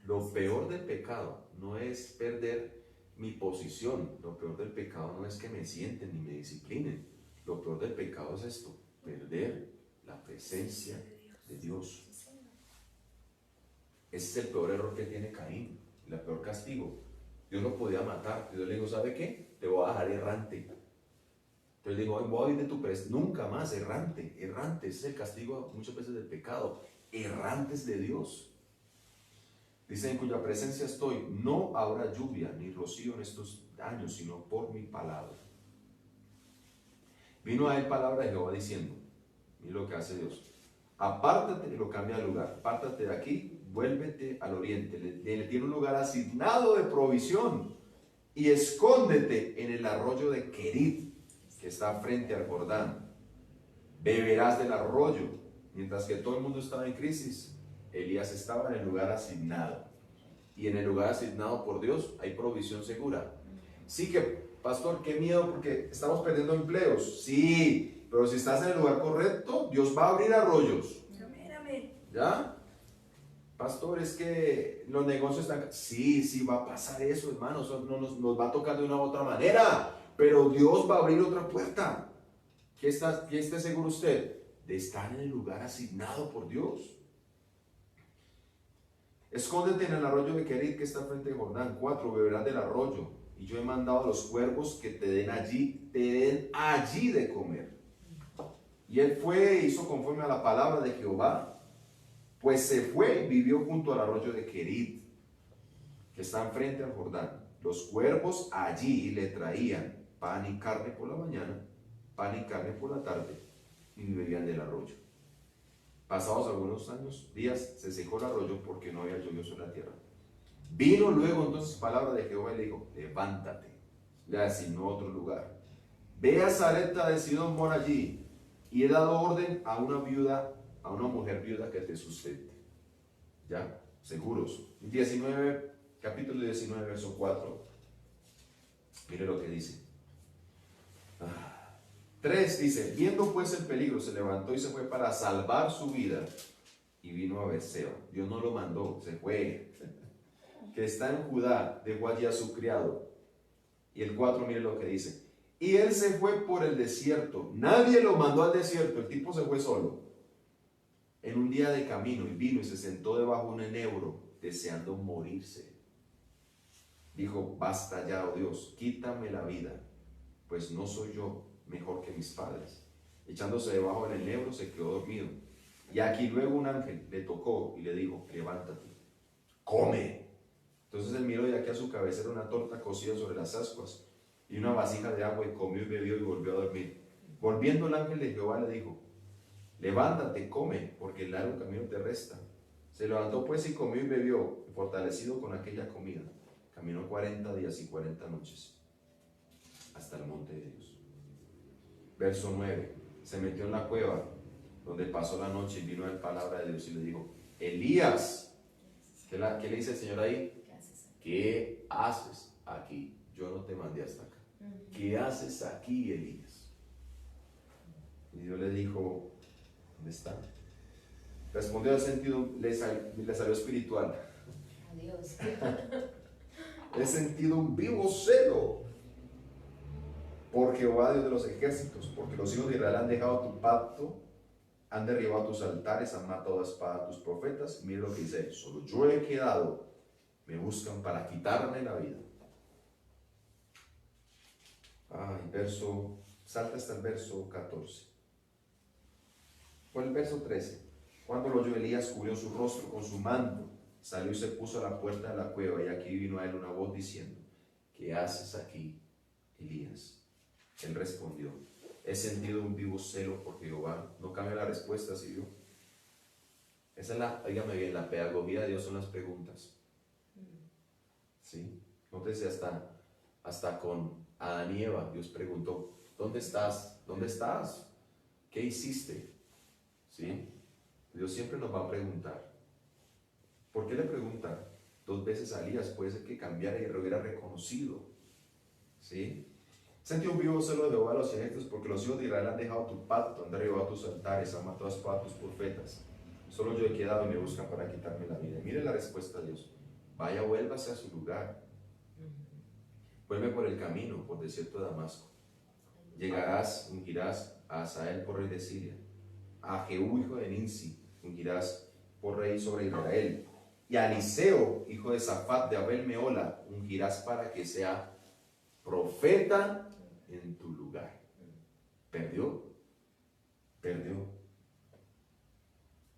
Lo peor del pecado no es perder mi posición, lo peor del pecado no es que me sienten ni me disciplinen, lo peor del pecado es esto, perder la presencia de Dios. Ese es el peor error que tiene Caín, el peor castigo. Dios lo podía matar, Dios le dijo, ¿sabe qué? Te voy a dejar errante. Entonces le digo, voy a ir de tu presencia, nunca más, errante, ese es el castigo muchas veces del pecado, errantes de Dios. Dice, en cuya presencia estoy, no habrá lluvia ni rocío en estos años, sino por mi palabra. Vino a él palabra de Jehová diciendo, mira lo que hace Dios, apártate, y lo cambia de lugar, apártate de aquí, vuélvete al oriente, le tiene un lugar asignado de provisión, y escóndete en el arroyo de Querit, que está frente al Jordán. Beberás del arroyo. Mientras que todo el mundo estaba en crisis, Elías estaba en el lugar asignado. Y en el lugar asignado por Dios hay provisión segura. Sí que, pastor, qué miedo porque estamos perdiendo empleos. Sí, pero si estás en el lugar correcto, Dios va a abrir arroyos. ¿Ya? Pastor, es que los negocios están... Sí, va a pasar eso, hermanos. Nos va a tocar de una u otra manera. Pero Dios va a abrir otra puerta. ¿Qué esté seguro usted? De estar en el lugar asignado por Dios. Escóndete en el arroyo de Querit que está frente a Jordán. 4, beberás del arroyo. Y yo he mandado a los cuervos que te den allí de comer. Y él fue e hizo conforme a la palabra de Jehová. Pues se fue y vivió junto al arroyo de Querit, que está frente al Jordán. Los cuervos allí le traían pan y carne por la mañana, pan y carne por la tarde, y bebían del arroyo. Pasados algunos días, se secó el arroyo porque no había lluvia sobre la tierra. Vino luego entonces palabra de Jehová y le dijo, levántate, le asignó otro lugar. Ve a Sarepta de Sidón, mora allí, y he dado orden a una mujer viuda que te sustente. ¿Ya? Seguros. 19, capítulo 19, verso 4. Mire lo que dice. 3 dice, viendo pues el peligro, se levantó y se fue para salvar su vida y vino a Berseba. Dios no lo mandó, se fue. Que está en Judá, dejó allí a su criado. Y el 4, mire lo que dice. Y él se fue por el desierto. Nadie lo mandó al desierto, el tipo se fue solo. En un día de camino y vino y se sentó debajo de un enebro, deseando morirse. Dijo, basta ya, oh Dios, quítame la vida, pues no soy yo mejor que mis padres. Echándose debajo del enebro se quedó dormido. Y aquí luego un ángel le tocó y le dijo, levántate, come. Entonces él miró y aquí a su cabecera una torta cocida sobre las ascuas y una vasija de agua, y comió y bebió y volvió a dormir. Volviendo el ángel de Jehová le dijo, levántate, come, porque el largo camino te resta. Se levantó pues y comió y bebió, y fortalecido con aquella comida, caminó 40 días y 40 noches hasta el monte de Dios. Verso 9, se metió en la cueva donde pasó la noche y vino a él palabra de Dios y le dijo, Elías, ¿qué le dice el Señor ahí? ¿Qué haces aquí? Yo no te mandé hasta acá. ¿Qué haces aquí, Elías? Y Dios le dijo, ¿dónde está? Respondió al sentido, le salió espiritual. Adiós. He sentido un vivo celo por Jehová, Dios de los ejércitos, porque los hijos de Israel han dejado tu pacto, han derribado tus altares, han matado a espada a tus profetas. Mira lo que dice, solo yo he quedado, me buscan para quitarme la vida. Salta hasta el verso 14. O el verso 13. Cuando lo oyó Elías, cubrió su rostro con su manto, salió y se puso a la puerta de la cueva, y aquí vino a él una voz diciendo, ¿qué haces aquí, Elías? Él respondió, he sentido un vivo celo por Jehová. No cambia la respuesta, ¿sí vio? Esa es oígame bien, la pedagogía de Dios son las preguntas. ¿Sí? Nótese hasta con Adán y Eva, Dios preguntó, ¿dónde estás? ¿Dónde estás? ¿Qué hiciste? ¿Sí? Dios siempre nos va a preguntar. ¿Por qué le pregunta 2 veces a Elías? Puede ser que cambiara y lo hubiera reconocido. ¿Sí? Sentí un vivo celo de Jehová a los ejércitos, porque los hijos de Israel han dejado tu pacto, han derribado tus altares, han matado a espada a tus profetas. Solo yo he quedado y me buscan para quitarme la vida. Y mire la respuesta de Dios. Vaya, vuélvase a su lugar. Vuelve por el camino, por desierto de Damasco. Llegarás, ungirás a Hazael por rey de Siria, a Jehú, hijo de Ninsi, ungirás por rey sobre Israel, y a Eliseo, hijo de Safat de Abel Meola, ungirás para que sea profeta en tu lugar. Perdió.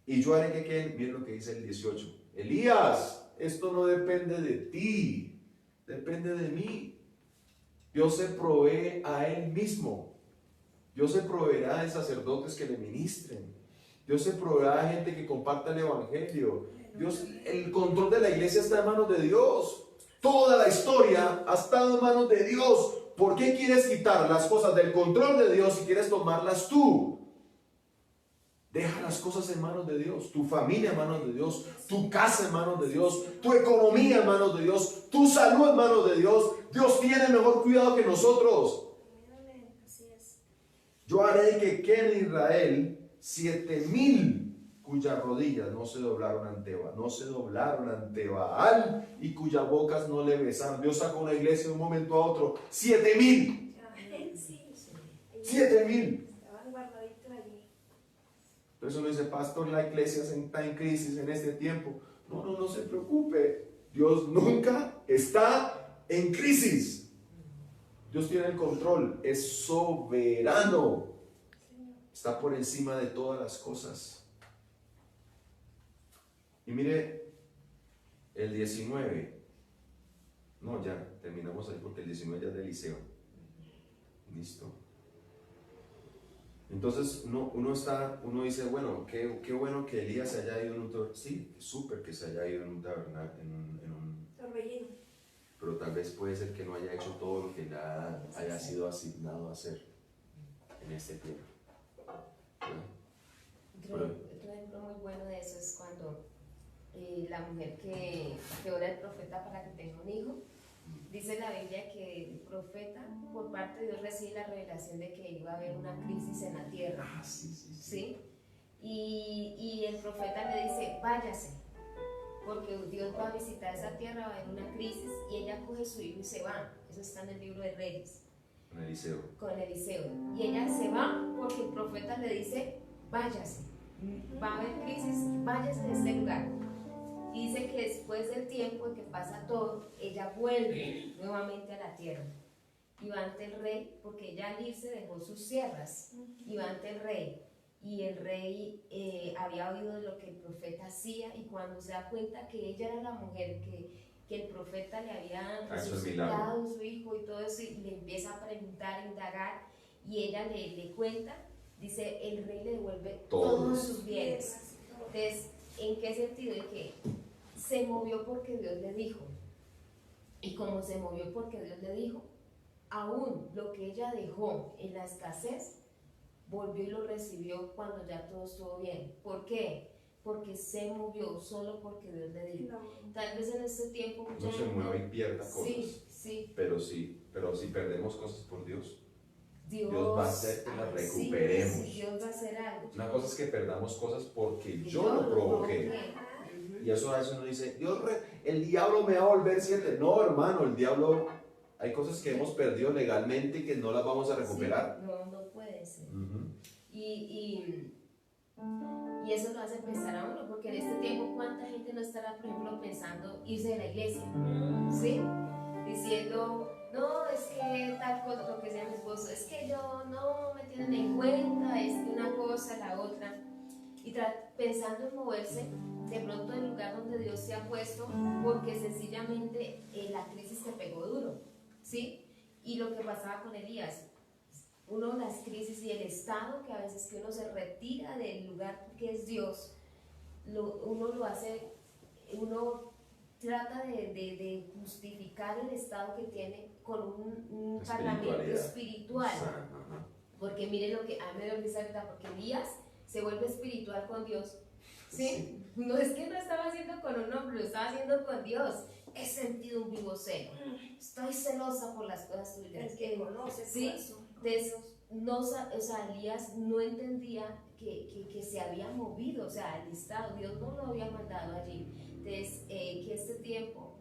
Y yo haré que queden, miren lo que dice el 18. Elías, esto no depende de ti, depende de mí. Dios se provee a Él mismo. Dios se proveerá de sacerdotes que le ministren. Dios se proveerá de gente que comparta el evangelio. Dios, el control de la iglesia está en manos de Dios. Toda la historia ha estado en manos de Dios. ¿Por qué quieres quitar las cosas del control de Dios y quieres tomarlas tú? Deja las cosas en manos de Dios, tu familia en manos de Dios, tu casa en manos de Dios, tu economía en manos de Dios, tu salud en manos de Dios. Dios tiene mejor cuidado que nosotros. Yo haré que quede en Israel 7,000 cuyas rodillas no se doblaron ante Baal y cuyas bocas no le besaron. Dios sacó una iglesia de un momento a otro. 7,000. 7,000. Por eso uno dice, pastor, la iglesia está en crisis en este tiempo. No se preocupe. Dios nunca está en crisis. Dios tiene el control, es soberano. Está por encima de todas las cosas. Y mire, el 19. No, ya, terminamos ahí porque el 19 ya es de Eliseo. Listo. Entonces uno dice, bueno, qué bueno que Elías se haya ido en un tabernáculo. Sí, súper que se haya ido en un tabernáculo, en un torbellino. Pero tal vez puede ser que no haya hecho todo lo que haya sido asignado a hacer en este tiempo. Otro ejemplo muy bueno de eso es cuando la mujer que ora al profeta para que tenga un hijo. Dice la Biblia que el profeta, por parte de Dios, recibe la revelación de que iba a haber una crisis en la tierra. ¿Sí? Y el profeta le dice, váyase, porque Dios va a visitar esa tierra, va a haber una crisis, y ella coge a su hijo y se va. Eso está en el libro de Reyes. Con Eliseo. Y ella se va porque el profeta le dice, váyase, va a haber crisis, váyase de este lugar. Y dice que después del tiempo en que pasa todo, ella vuelve nuevamente a la tierra y va ante el rey, porque ella al irse dejó sus tierras, y va ante el rey. Y el rey había oído lo que el profeta hacía, y cuando se da cuenta que ella era la mujer que el profeta le había resucitado su hijo y todo eso, y le empieza a preguntar, a indagar, y ella le cuenta, dice, el rey le devuelve todos sus bienes. Entonces, ¿en qué sentido? En que se movió porque Dios le dijo, y como se movió porque Dios le dijo, aún lo que ella dejó en la escasez, volvió y lo recibió cuando ya todo estuvo bien. ¿Por qué? Porque se movió solo porque Dios le dijo. Tal vez en este tiempo no se mueva y pierda cosas. Sí. Pero si perdemos cosas por Dios va a hacer que las recuperemos. Dios va a hacer algo. Una cosa es que perdamos cosas porque yo lo provoqué. Y eso a veces uno dice, el diablo me va a volver 7. No, hermano, el diablo, hay cosas que hemos perdido legalmente y que no las vamos a recuperar. No puede ser. Y eso lo hace pensar a uno, porque en este tiempo, ¿cuánta gente no estará, por ejemplo, pensando irse de la iglesia? ¿Sí? Diciendo, no, es que tal cosa, lo que sea mi esposo, es que yo no me tienen en cuenta, es que una cosa, la otra. Y pensando en moverse de pronto del lugar donde Dios se ha puesto, porque sencillamente la crisis se pegó duro, ¿sí? Y lo que pasaba con Elías, las crisis y el estado que a veces que uno se retira del lugar que es Dios, uno trata de justificar el estado que tiene con un parlamento espiritual. Porque miren lo que a mí me dio risa ahorita, porque Elías se vuelve espiritual con Dios, ¿sí? No es que lo estaba haciendo con un hombre, lo estaba haciendo con Dios. He sentido un vivo celo. Estoy celosa por las cosas tuyas. El que conoce, ¿sí? eso. Entonces, no, o sea, Elías no entendía que se había movido, o sea, alistado. Dios no lo había mandado allí. Entonces, que este tiempo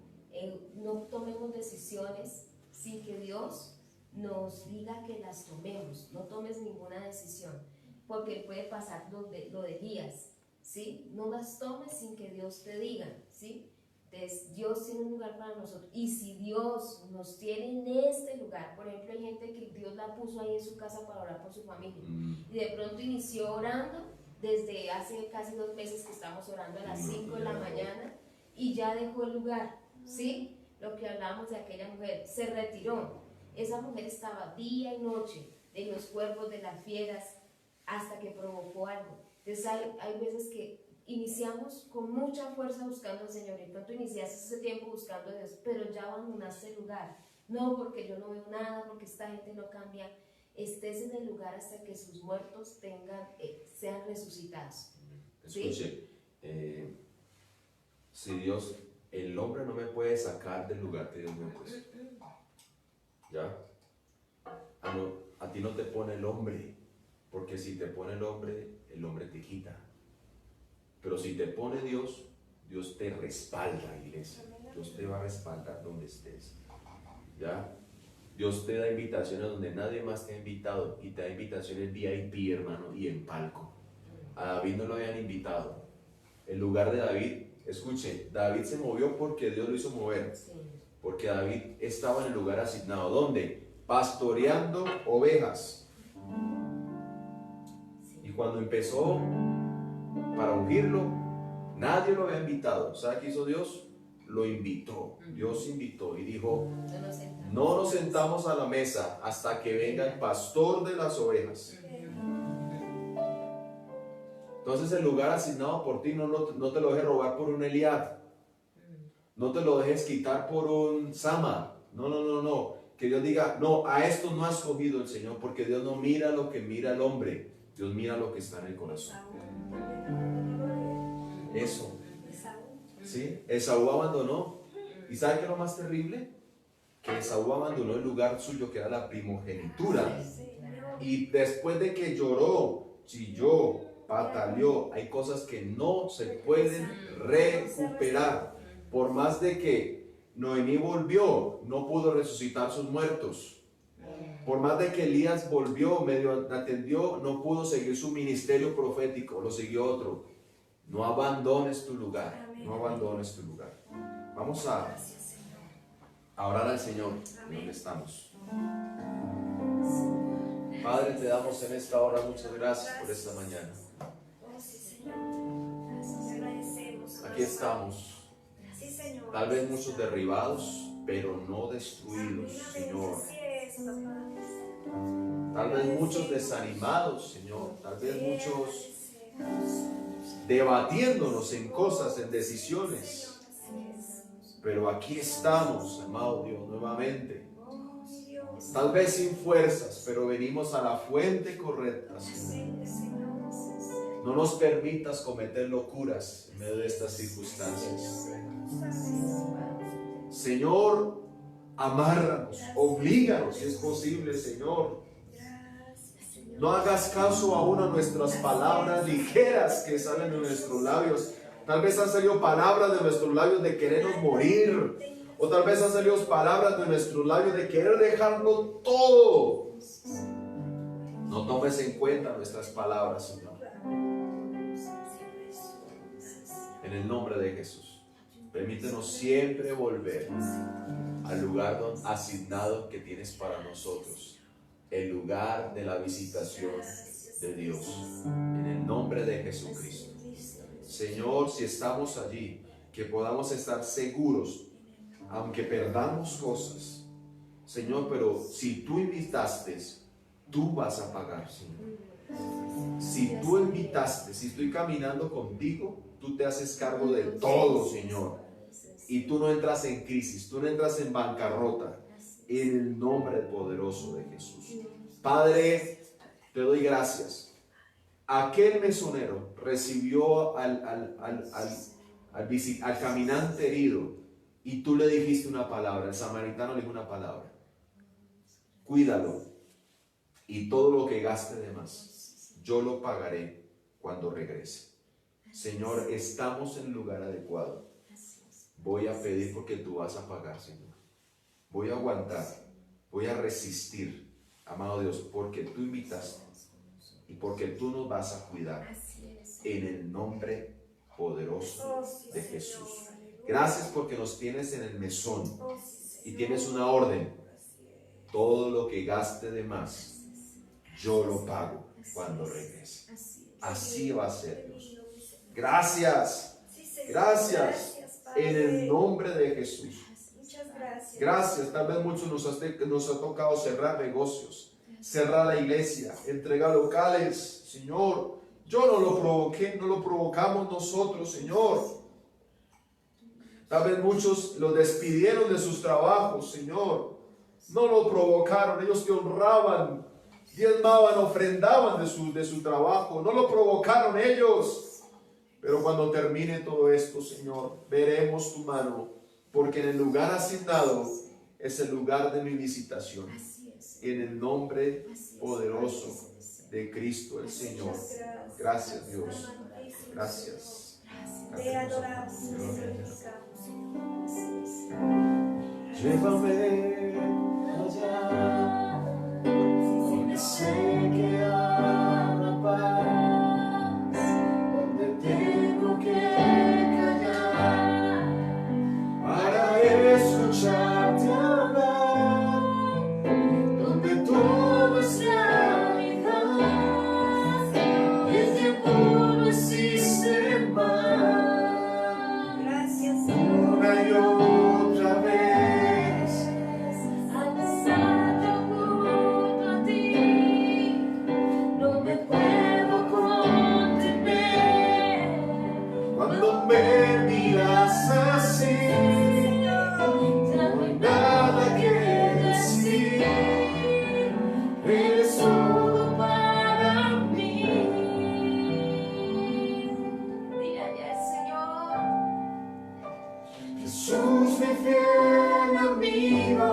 no tomemos decisiones sin que Dios nos diga que las tomemos. No tomes ninguna decisión, porque puede pasar lo de Elías, ¿sí? No las tomes sin que Dios te diga, ¿sí? Entonces, Dios tiene un lugar para nosotros, y si Dios nos tiene en este lugar, por ejemplo, hay gente que Dios la puso ahí en su casa para orar por su familia, y de pronto inició orando desde hace casi 2 meses que estamos orando a las 5 de la mañana, y ya dejó el lugar, ¿sí? Lo que hablábamos de aquella mujer, se retiró. Esa mujer estaba día y noche en los cuerpos de las fieras hasta que provocó algo. Entonces hay veces que iniciamos con mucha fuerza buscando al Señor, y pronto iniciaste ese tiempo buscando a Dios, pero ya abandonaste el lugar. No, porque yo no veo nada, porque esta gente no cambia. Estés en el lugar hasta que sus muertos sean resucitados. Escuche, si Dios, el hombre no me puede sacar del lugar que Dios me ha puesto. ¿Ya? A ti no te pone el hombre, porque si te pone el hombre te quita. Pero si te pone Dios, Dios te respalda, iglesia. Dios te va a respaldar donde estés. ¿Ya? Dios te da invitaciones donde nadie más te ha invitado, y te da invitaciones VIP, hermano, y en palco. A David no lo habían invitado. El lugar de David, escuche, David se movió porque Dios lo hizo mover. Porque David estaba en el lugar asignado. ¿Dónde? Pastoreando ovejas. Y cuando empezó para ungirlo, nadie lo había invitado. ¿Sabe qué hizo Dios? Lo invitó. Dios invitó y dijo: no nos sentamos a la mesa hasta que venga el pastor de las ovejas. Entonces el lugar asignado por ti no te lo dejes robar por un Eliab. No te lo dejes quitar por un Sama. No. Que Dios diga: no, a esto no ha escogido el Señor, porque Dios no mira lo que mira el hombre. Dios mira lo que está en el corazón. Eso. ¿Sí? Esaú abandonó. ¿Y sabe qué es lo más terrible? Que Esaú abandonó el lugar suyo, que era la primogenitura. Y después de que lloró, chilló, pataleó, hay cosas que no se pueden recuperar. Por más de que Noemí volvió, no pudo resucitar sus muertos. Por más de que Elías volvió, medio atendió, no pudo seguir su ministerio profético, lo siguió otro. No abandones tu lugar, no abandones tu lugar. Vamos a orar al Señor donde estamos. Padre, te damos en esta hora muchas gracias por esta mañana. Aquí estamos. Tal vez muchos derribados, pero no destruidos, Señor. Tal vez muchos desanimados, Señor. Tal vez muchos debatiéndonos en cosas, en decisiones. Pero aquí estamos, amado Dios, nuevamente. Tal vez sin fuerzas, pero venimos a la fuente correcta, Señor. No nos permitas cometer locuras en medio de estas circunstancias. Señor, amárranos, oblíganos si es posible, Señor. No hagas caso aún a nuestras palabras ligeras que salen de nuestros labios. Tal vez han salido palabras de nuestros labios de querernos morir. O tal vez han salido palabras de nuestros labios de querer dejarlo todo. No tomes en cuenta nuestras palabras, Señor. En el nombre de Jesús, permítenos siempre volver al lugar asignado que tienes para nosotros, el lugar de la visitación de Dios, en el nombre de Jesucristo. Señor, si estamos allí, que podamos estar seguros, aunque perdamos cosas, Señor, pero si tú invitaste, tú vas a pagar, Señor. Si tú invitaste, si estoy caminando contigo, tú te haces cargo de todo, Señor. Y tú no entras en crisis, tú no entras en bancarrota, en el nombre poderoso de Jesús. Padre, te doy gracias aquel mesonero recibió al caminante herido y tú le dijiste una palabra, el samaritano le dijo una palabra: cuídalo y todo lo que gaste de más, yo lo pagaré cuando regrese. Señor, estamos en el lugar adecuado. Voy a pedir porque tú vas a pagar, Señor. Voy a aguantar, voy a resistir, amado Dios, porque tú invitaste y porque tú nos vas a cuidar. En el nombre poderoso de Jesús. Gracias porque nos tienes en el mesón y tienes una orden. Todo lo que gaste de más, yo lo pago cuando regrese. Así va a ser, Dios. Gracias. Gracias. En el nombre de Jesús. Gracias. Tal vez muchos nos ha tocado cerrar negocios, cerrar la iglesia, entregar locales. Señor, yo no lo provoqué, no lo provocamos nosotros, Señor. Tal vez muchos lo despidieron de sus trabajos, Señor. No lo provocaron, ellos te honraban, diezmaban, ofrendaban de su trabajo. No lo provocaron ellos. Pero cuando termine todo esto, Señor, veremos tu mano, porque en el lugar asignado es el lugar de mi visitación. En el nombre poderoso de Cristo el Señor. Gracias, Dios. Gracias. Te adoramos. Llévame allá, porque sé que habrá paz, donde tengo que callar para escucharte hablar, donde todo es realidad y el tiempo no existe más. Gracias, Una y otra vez, Al pasar yo junto a ti, no me puedo contener. cuando me miras así, no hay nada que decir. Eres todo para mí. Dile allá al Señor. Jesús, mi fiel amigo.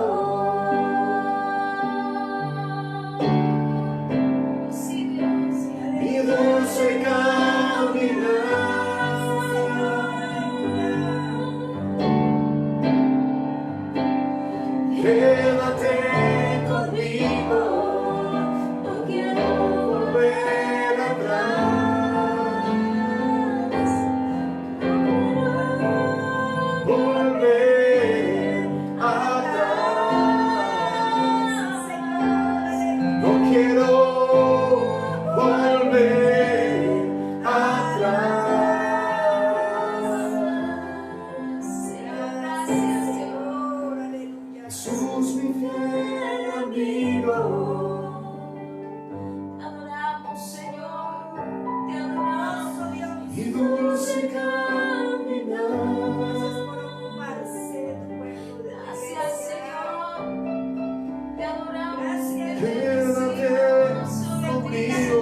Sí, Dios. Mi dulce caminar. Quédate conmigo, no quiero volver atrás. Volver atrás. No quiero volver atrás. Señor, gracias, Señor. Jesús, mi fiel amigo. Te adoramos, Señor. Te adoramos. Mi dulce caminar. Gracias, Señor. Te adoramos. Quédate conmigo.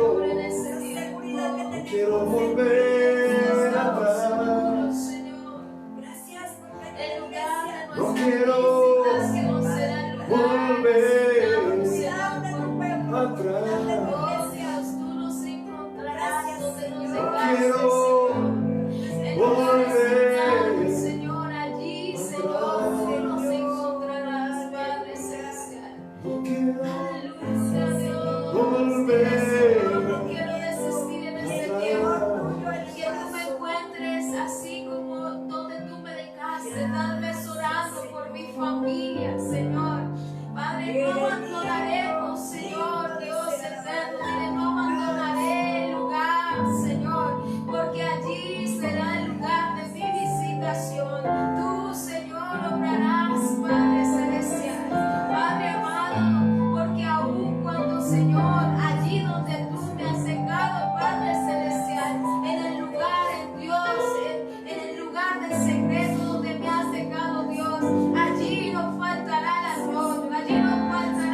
No quiero volver atrás. Señor. Gracias porque El lugar de No nuestra quiero visitación será el lugar volver Señor. atrás. Oh Dios, tú nos encontrarás donde nos dejaste, quiero Señor. En volver lugares, Señor, allí, Señor, tú nos encontrarás, Padre Celestial. No quiero Aleluya, Dios. volver Señor, no quiero desistir en este tiempo. Que tú me encuentres así como donde tú me dejaste, tal vez orando por mi familia, Señor. Padre, no abandonaremos, Señor, Dios eterno. Dile, no abandonaré el lugar, Señor, porque allí será el lugar de mi visitación. Tú, Señor, obrarás, Padre Celestial. Padre amado, porque aún cuando, Señor, allí donde tú me has dejado, Padre Celestial, en el lugar, en Dios, en el lugar del secreto donde me has dejado, Dios, allí no faltará la gloria, allí no faltará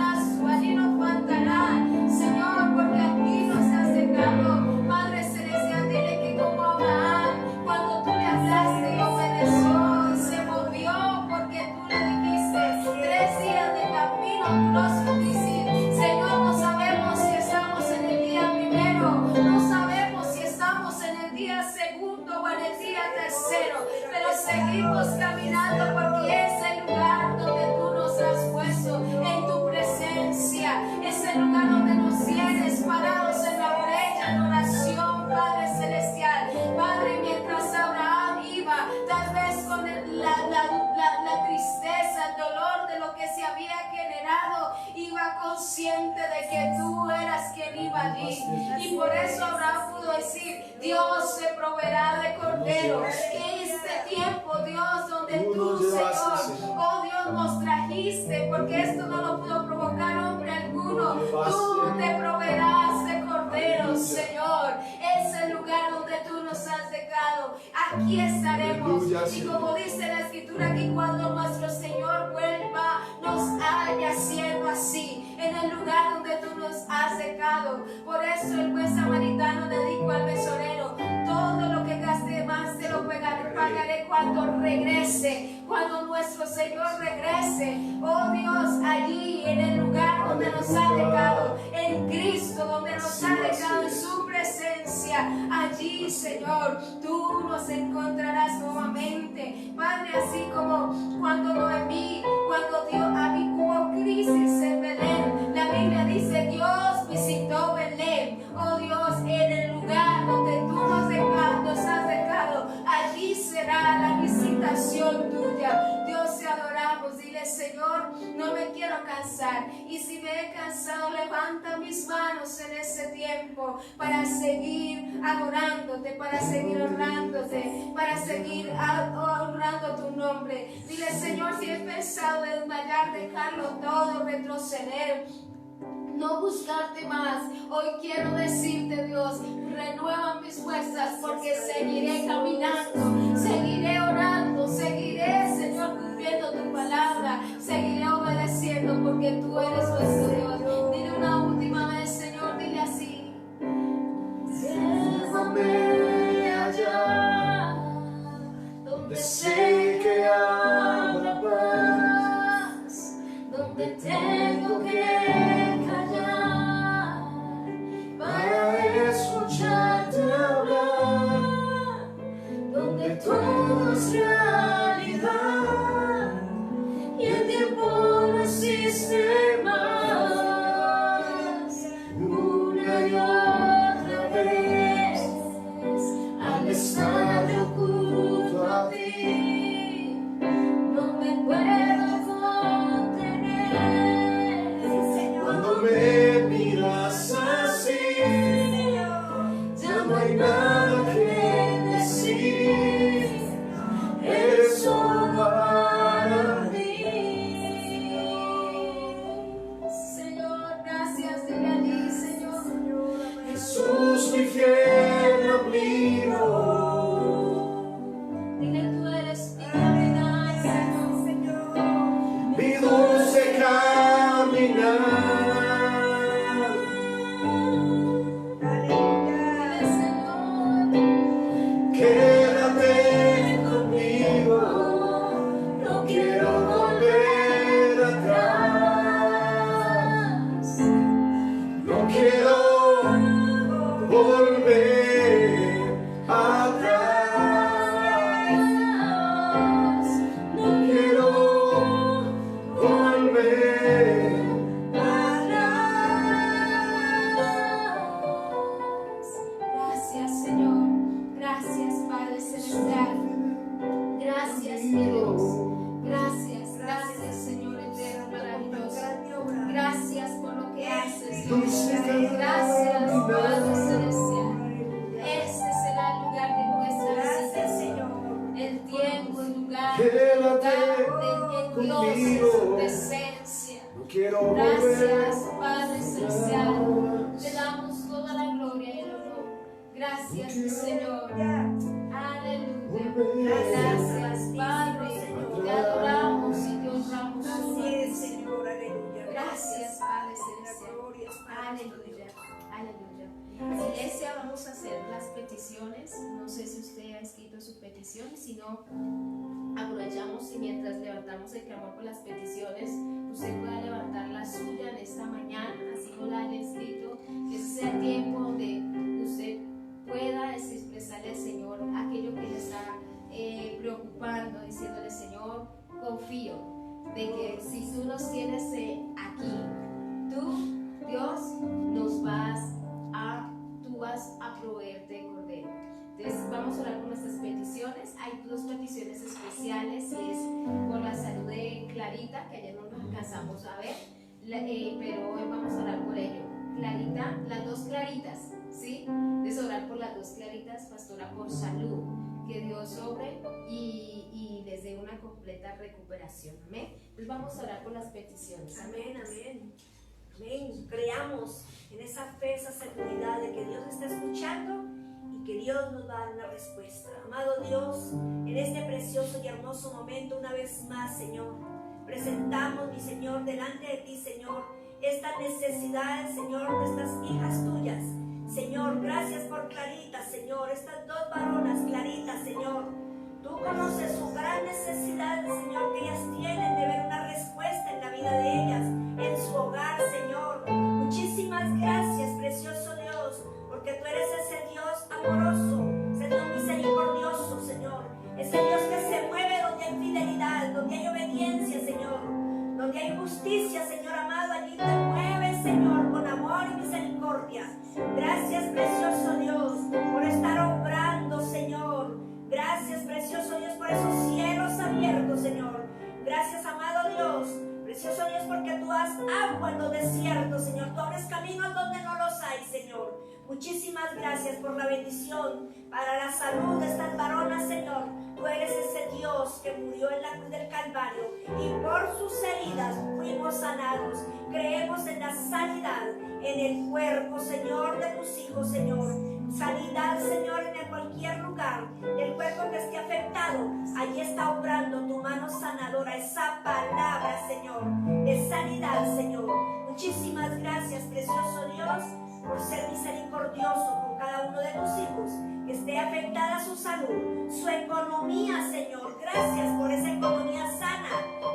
adorando porque es el lugar donde tú nos has puesto en tu presencia. Es el lugar donde nos tienes parados en la brecha en oración, Padre Celestial. Padre, mientras Abraham iba, tal vez con la tristeza, el dolor de lo que se había generado, iba consciente de que tú eras quien iba allí. Y por eso Abraham pudo decir: Dios se proveerá de cordero. Que este tiempo, Dios, donde tú, Señor, oh Dios, nos trajiste, porque esto no lo pudo provocar hombre alguno. Tú te proveerás de cordero, Señor. Es el lugar donde tú nos has dejado. Aquí estaremos. Y como dice la Escritura, que cuando nuestro Señor vuelva, nos haya siendo así, en el lugar donde tú nos has dejado. Por eso el buen samaritano le dijo al mesonero: todo lo que gaste más te lo pagaré cuando regrese, cuando nuestro Señor regrese. Oh Dios, allí en el lugar donde nos ha dejado, en Cristo, donde nos ha dejado en su presencia, allí, Señor, tú nos encontrarás nuevamente. Padre, así como cuando Noemí, cuando hubo crisis en Belén, la Biblia dice: Dios visitó Belén. Oh Dios, en el lugar donde tú nos has dejado, allí será la visitación tuya. Dios, te adoramos. Dile: Señor, no me quiero cansar, y si me he cansado, levanta mis manos en ese tiempo para seguir adorándote, para seguir honrándote, para seguir honrando tu nombre. Dile: Señor, si he pensado desmayar, dejarlo todo, retroceder, no buscarte más, hoy quiero decirte, Dios, renueva mis fuerzas, porque seguiré caminando, seguiré orando, seguiré, Señor, cumpliendo tu palabra, seguiré obedeciendo, porque tú eres nuestro Dios. Dile una última vez, Señor, dile así: llévame allá, donde sé que habrá paz, donde tengo que callar para escucharte hablar, donde todo es realidad y el tiempo no existe más. Una y otra vez, al estar yo junto a ti, no me puedo contener. Cuando me miras así, ya no hay nada que decir. Eres solo para mí. Señor, gracias, dile allí, Señor. Jesús, mi fiel amigo. Dile: tú eres mi caminar, Señor. Mi dulce caminar. Quédate conmigo, no quiero volver atrás, no quiero volver atrás, no quiero volver atrás. Gracias, Señor. Gracias, Padre Celestial. Gracias, mi Dios. Gracias, gracias, Señor eterno, maravilloso. Gracias por lo que haces, Dios. Gracias, Padre Celestial. Este será el lugar de nuestra visita, el tiempo, el lugar, en Dios, en su presencia. Gracias, Padre Celestial. Te damos toda la gloria y el honor. Gracias, Señor. Aleluya. Gracias, Padre. Te adoramos y te honramos. Gracias, Padre Celestial. Aleluya. Aleluya. Iglesia, vamos a hacer las peticiones. No sé si usted ha escrito su petición, si no, aprovechamos y mientras levantamos el clamor por las peticiones, usted pueda levantar la suya en esta mañana, así no la haya escrito, que ese sea el tiempo donde usted pueda expresarle al Señor aquello que le está preocupando, diciéndole, Señor, confío de que si tú nos tienes aquí, tú, Dios, tú vas a proveerte de cordero. Entonces vamos a orar por nuestras peticiones. Hay dos peticiones especiales y es por la salud de Clarita, que ayer no nos alcanzamos a ver, pero hoy vamos a orar por ello. Clarita, las dos Claritas, ¿sí? Es orar por las dos Claritas, pastora, por salud, que Dios obre y les dé una completa recuperación. Amén. Entonces vamos a orar por las peticiones. Amén, amén. Amén. Creamos en esa fe, esa seguridad de que Dios está escuchando y que Dios nos va a dar una respuesta. Amado Dios, en este precioso y hermoso momento, una vez más, Señor, presentamos, mi Señor, delante de ti, Señor, estas necesidades, Señor, de estas hijas tuyas. Señor, gracias por Clarita, Señor, estas dos varonas, Clarita, Señor. Tú conoces su gran necesidad, Señor, que ellas tienen de ver una respuesta en la vida de ellas, en su hogar, Señor. Muchísimas gracias, precioso Dios, porque tú eres ese Dios amoroso, ese Dios misericordioso, Señor. Ese Dios que se mueve donde hay fidelidad, donde hay obediencia, Señor. Donde hay justicia, Señor amado, allí te mueves, Señor, con amor y misericordia. Gracias, precioso Dios, por estar obrando, Señor. Gracias, precioso Dios, por esos cielos abiertos, Señor. Gracias, amado Dios. Precioso Dios, porque tú das agua en los desiertos, Señor. Tú abres caminos donde no los hay, Señor. Muchísimas gracias por la bendición para la salud de estas varonas, Señor. Tú eres ese Dios que murió en la cruz del Calvario y por sus heridas fuimos sanados. Creemos en la sanidad en el cuerpo, Señor, de tus hijos, Señor. Sanidad, Señor, en cualquier lugar del cuerpo que esté afectado. Allí está obrando tu mano sanadora, esa palabra, Señor, de sanidad, Señor. Muchísimas gracias, precioso Dios, por ser misericordioso con cada uno de tus hijos, que esté afectada su salud, su economía, Señor. Gracias por esa economía sana,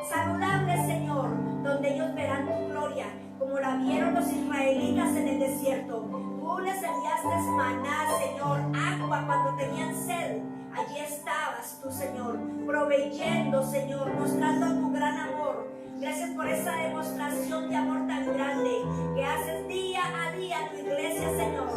saludable, Señor, donde ellos verán tu gloria, como la vieron los israelitas en el desierto. Tú les enviaste maná, Señor, agua cuando tenían sed. Allí estabas tú, Señor, proveyendo, Señor, mostrando tu gran amor. Gracias por esa demostración de amor tan grande que haces día a día en tu iglesia, Señor,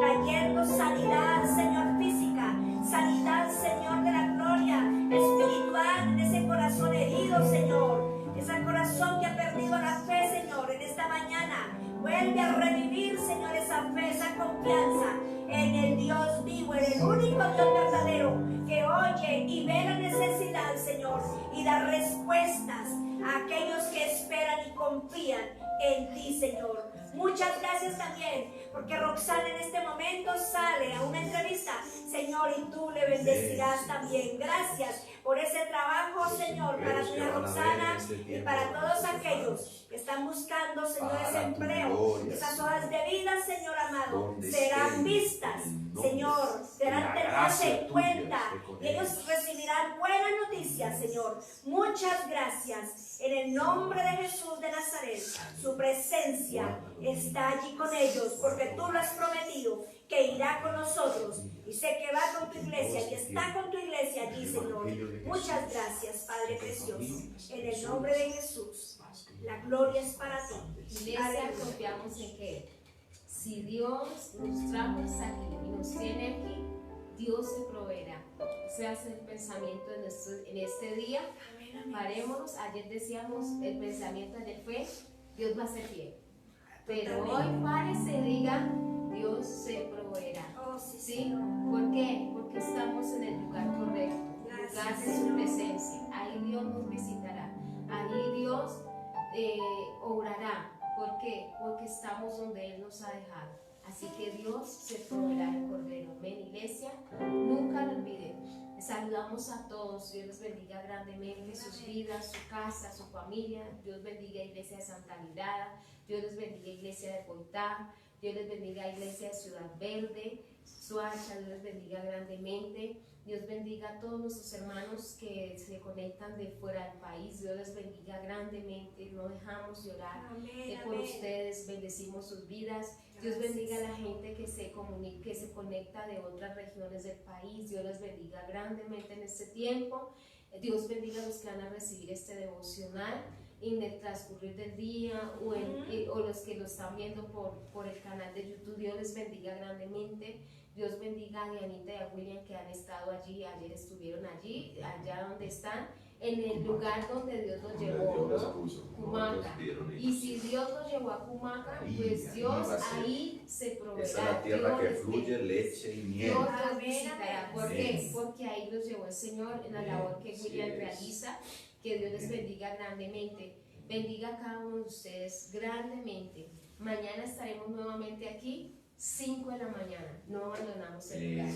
trayendo sanidad, Señor, física, sanidad, Señor, de la gloria espiritual en ese corazón herido, Señor, ese corazón que ha perdido la fe, Señor, en esta mañana. Vuelve a revivir, Señor, esa fe, esa confianza en el Dios vivo, en el único Dios verdadero que oye y ve la necesidad, Señor, y da respuestas a aquellos que esperan y confían en ti, Señor. Muchas gracias también, porque Roxana en este momento sale a una entrevista, Señor, y tú le bendecirás también. Gracias por ese trabajo, Señor, para tu Roxana y para todos aquellos que están buscando, Señor, ese empleo. Esas hojas de vida, Señor amado, serán vistas, Señor, serán tenidas en cuenta y ellos recibirán buenas noticias, Señor. Muchas gracias. En el nombre de Jesús de Nazaret, su presencia está allí con ellos, porque tú lo has prometido, que irá con nosotros. Y sé que va con tu iglesia y está con tu iglesia allí, Señor. Muchas gracias, Padre precioso. En el nombre de Jesús, la gloria es para ti. Iglesia, confiamos en que si Dios nos trajo hasta aquí y nos tiene aquí, Dios se proveerá. Ese es el pensamiento en este día. Parémonos. Ayer decíamos, el pensamiento ayer fue, Dios va a ser fiel. Pero hoy párese, diga, Dios se proveerá. ¿Sí? ¿Por qué? Porque estamos en el lugar correcto, lugar de su presencia. Ahí Dios nos visitará. Ahí Dios obrará. ¿Por qué? Porque estamos donde Él nos ha dejado. Así que Dios se proveerá el Cordero. Amén, iglesia. Nunca lo olviden. Les saludamos a todos. Dios les bendiga grandemente sus vidas, su casa, su familia. Dios bendiga Iglesia de Santa Mirada. Dios les bendiga Iglesia de Boitá. Dios les bendiga Iglesia de Ciudad Verde, Suacha. Dios les bendiga grandemente. Dios bendiga a todos nuestros hermanos que se conectan de fuera del país. Dios les bendiga grandemente. No dejamos de orar por ustedes. Bendecimos sus vidas. Dios bendiga a la gente que se comunica, que se conecta de otras regiones del país. Dios les bendiga grandemente en este tiempo. Dios bendiga a los que van a recibir este devocional en el transcurrir del día o los que lo están viendo por el canal de YouTube. Dios les bendiga grandemente. Dios bendiga a Dianita y a William que han estado allí, ayer estuvieron allí, allá donde están, en el lugar donde Dios los llevó, ¿no? Cumaca. Y si Dios los llevó a Cumaca, pues Dios ahí se proveerá. Esa es la tierra que fluye leche y miel. Dios los visitará. ¿Por qué? Porque ahí los llevó el Señor en la labor que William realiza. Que Dios les bendiga grandemente. Bendiga a cada uno de ustedes grandemente. Mañana estaremos nuevamente aquí, 5 de la mañana. No abandonamos el lugar.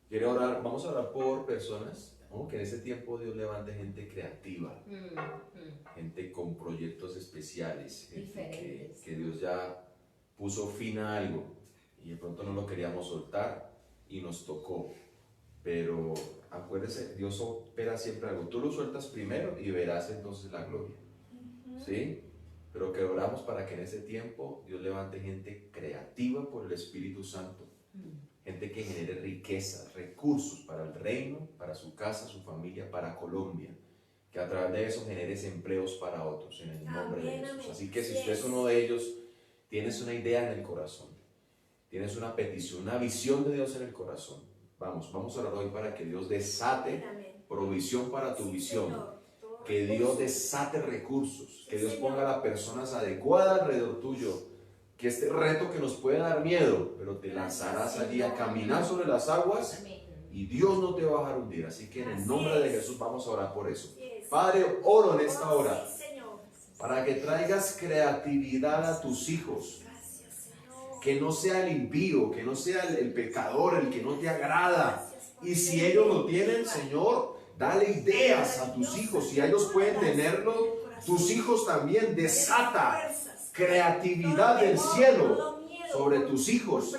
Quiero orar, vamos a orar por personas, ¿no? Que en ese tiempo Dios levante gente creativa, gente con proyectos especiales, gente que Dios ya puso fin a algo y de pronto no lo queríamos soltar y nos tocó. Pero acuérdese, Dios opera siempre algo. Tú lo sueltas primero y verás entonces la gloria. ¿Sí? Pero que oramos para que en ese tiempo Dios levante gente creativa por el Espíritu Santo. Gente que genere riqueza, recursos para el reino, para su casa, su familia, para Colombia. Que a través de eso generes empleos para otros en el nombre de Jesús. Así que si usted es uno de ellos, tienes una idea en el corazón, tienes una petición, una visión de Dios en el corazón. Vamos a orar hoy para que Dios desate provisión para tu visión. Que Dios desate recursos, que Dios ponga a las personas adecuadas alrededor tuyo, que este reto que nos puede dar miedo, pero te lanzarás allí a caminar sobre las aguas y Dios no te va a dejar hundir. Así que en el nombre de Jesús vamos a orar por eso. Padre, oro en esta hora para que traigas creatividad a tus hijos, que no sea el impío, que no sea el pecador, el que no te agrada. Y si ellos lo tienen, Señor, dale ideas a tus hijos. Si ellos pueden tenerlo, tus hijos también. Desata creatividad del cielo sobre tus hijos.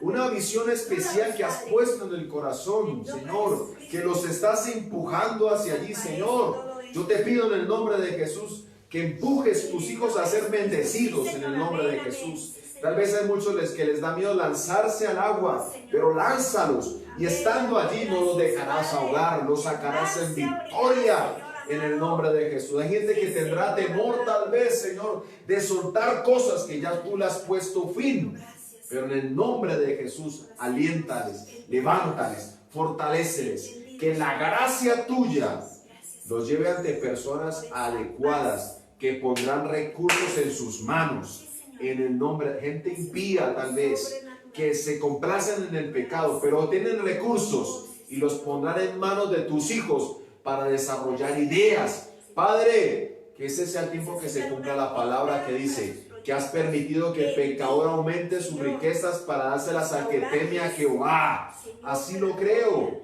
Una visión especial que has puesto en el corazón, Señor, que los estás empujando hacia allí, Señor. Yo te pido en el nombre de Jesús que empujes tus hijos a ser bendecidos en el nombre de Jesús. Tal vez hay muchos que les da miedo lanzarse al agua, pero lánzalos. Y estando allí no los dejarás ahogar, los sacarás en victoria en el nombre de Jesús. Hay gente que tendrá temor tal vez, Señor, de soltar cosas que ya tú le has puesto fin. Pero en el nombre de Jesús, aliéntales, levántales, fortaléceles. Que la gracia tuya los lleve ante personas adecuadas que pondrán recursos en sus manos. En el nombre de gente impía tal vez, que se complacen en el pecado, pero tienen recursos y los pondrán en manos de tus hijos para desarrollar ideas. Padre, que ese sea el tiempo que se cumpla la palabra que dice que has permitido que el pecador aumente sus riquezas para dárselas al que teme a Jehová. Así lo creo.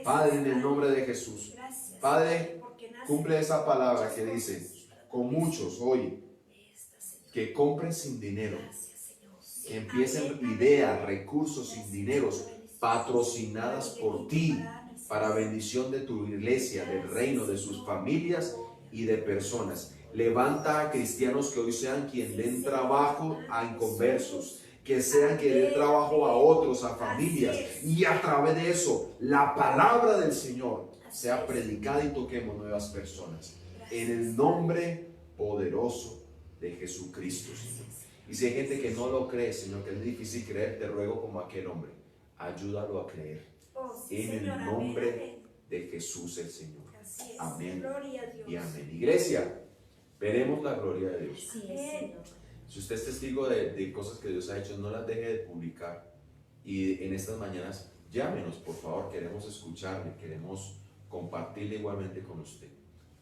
Padre, en el nombre de Jesús. Padre, cumple esa palabra que dice con muchos hoy que compren sin dinero, que empiecen ideas, recursos sin dineros, patrocinadas por ti, para bendición de tu iglesia, del reino, de sus familias y de personas. Levanta a cristianos que hoy sean quien den trabajo a inconversos, que sean que den trabajo a otros, a familias, y a través de eso la palabra del Señor sea predicada y toquemos nuevas personas. En el nombre poderoso de Jesucristo, Señor. Y si hay gente que no lo cree, Señor, que es difícil creer, te ruego como aquel hombre, ayúdalo a creer. En el nombre de Jesús el Señor. Amén y amén. Iglesia, veremos la gloria de Dios. Si usted es testigo de cosas que Dios ha hecho, no las deje de publicar. Y en estas mañanas, llámenos, por favor. Queremos escucharle, queremos compartirle igualmente con usted.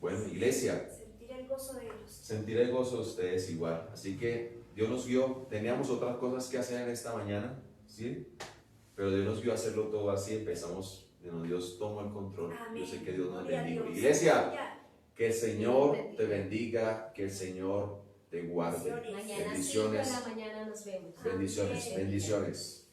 Bueno, iglesia, sentir el gozo de ellos. Sentir el gozo de ustedes igual. Así que Dios nos guió. Teníamos otras cosas que hacer en esta mañana, ¿sí? Pero Dios nos guió a hacerlo todo así. Empezamos, Dios tomó el control. Amén. Yo sé que Dios nos Gloria a bendiga. Dios. Iglesia, que el Señor te bendiga, que el Señor te guarde. Mañana 5 de Bendiciones. la mañana nos vemos. Bendiciones, Amén. bendiciones.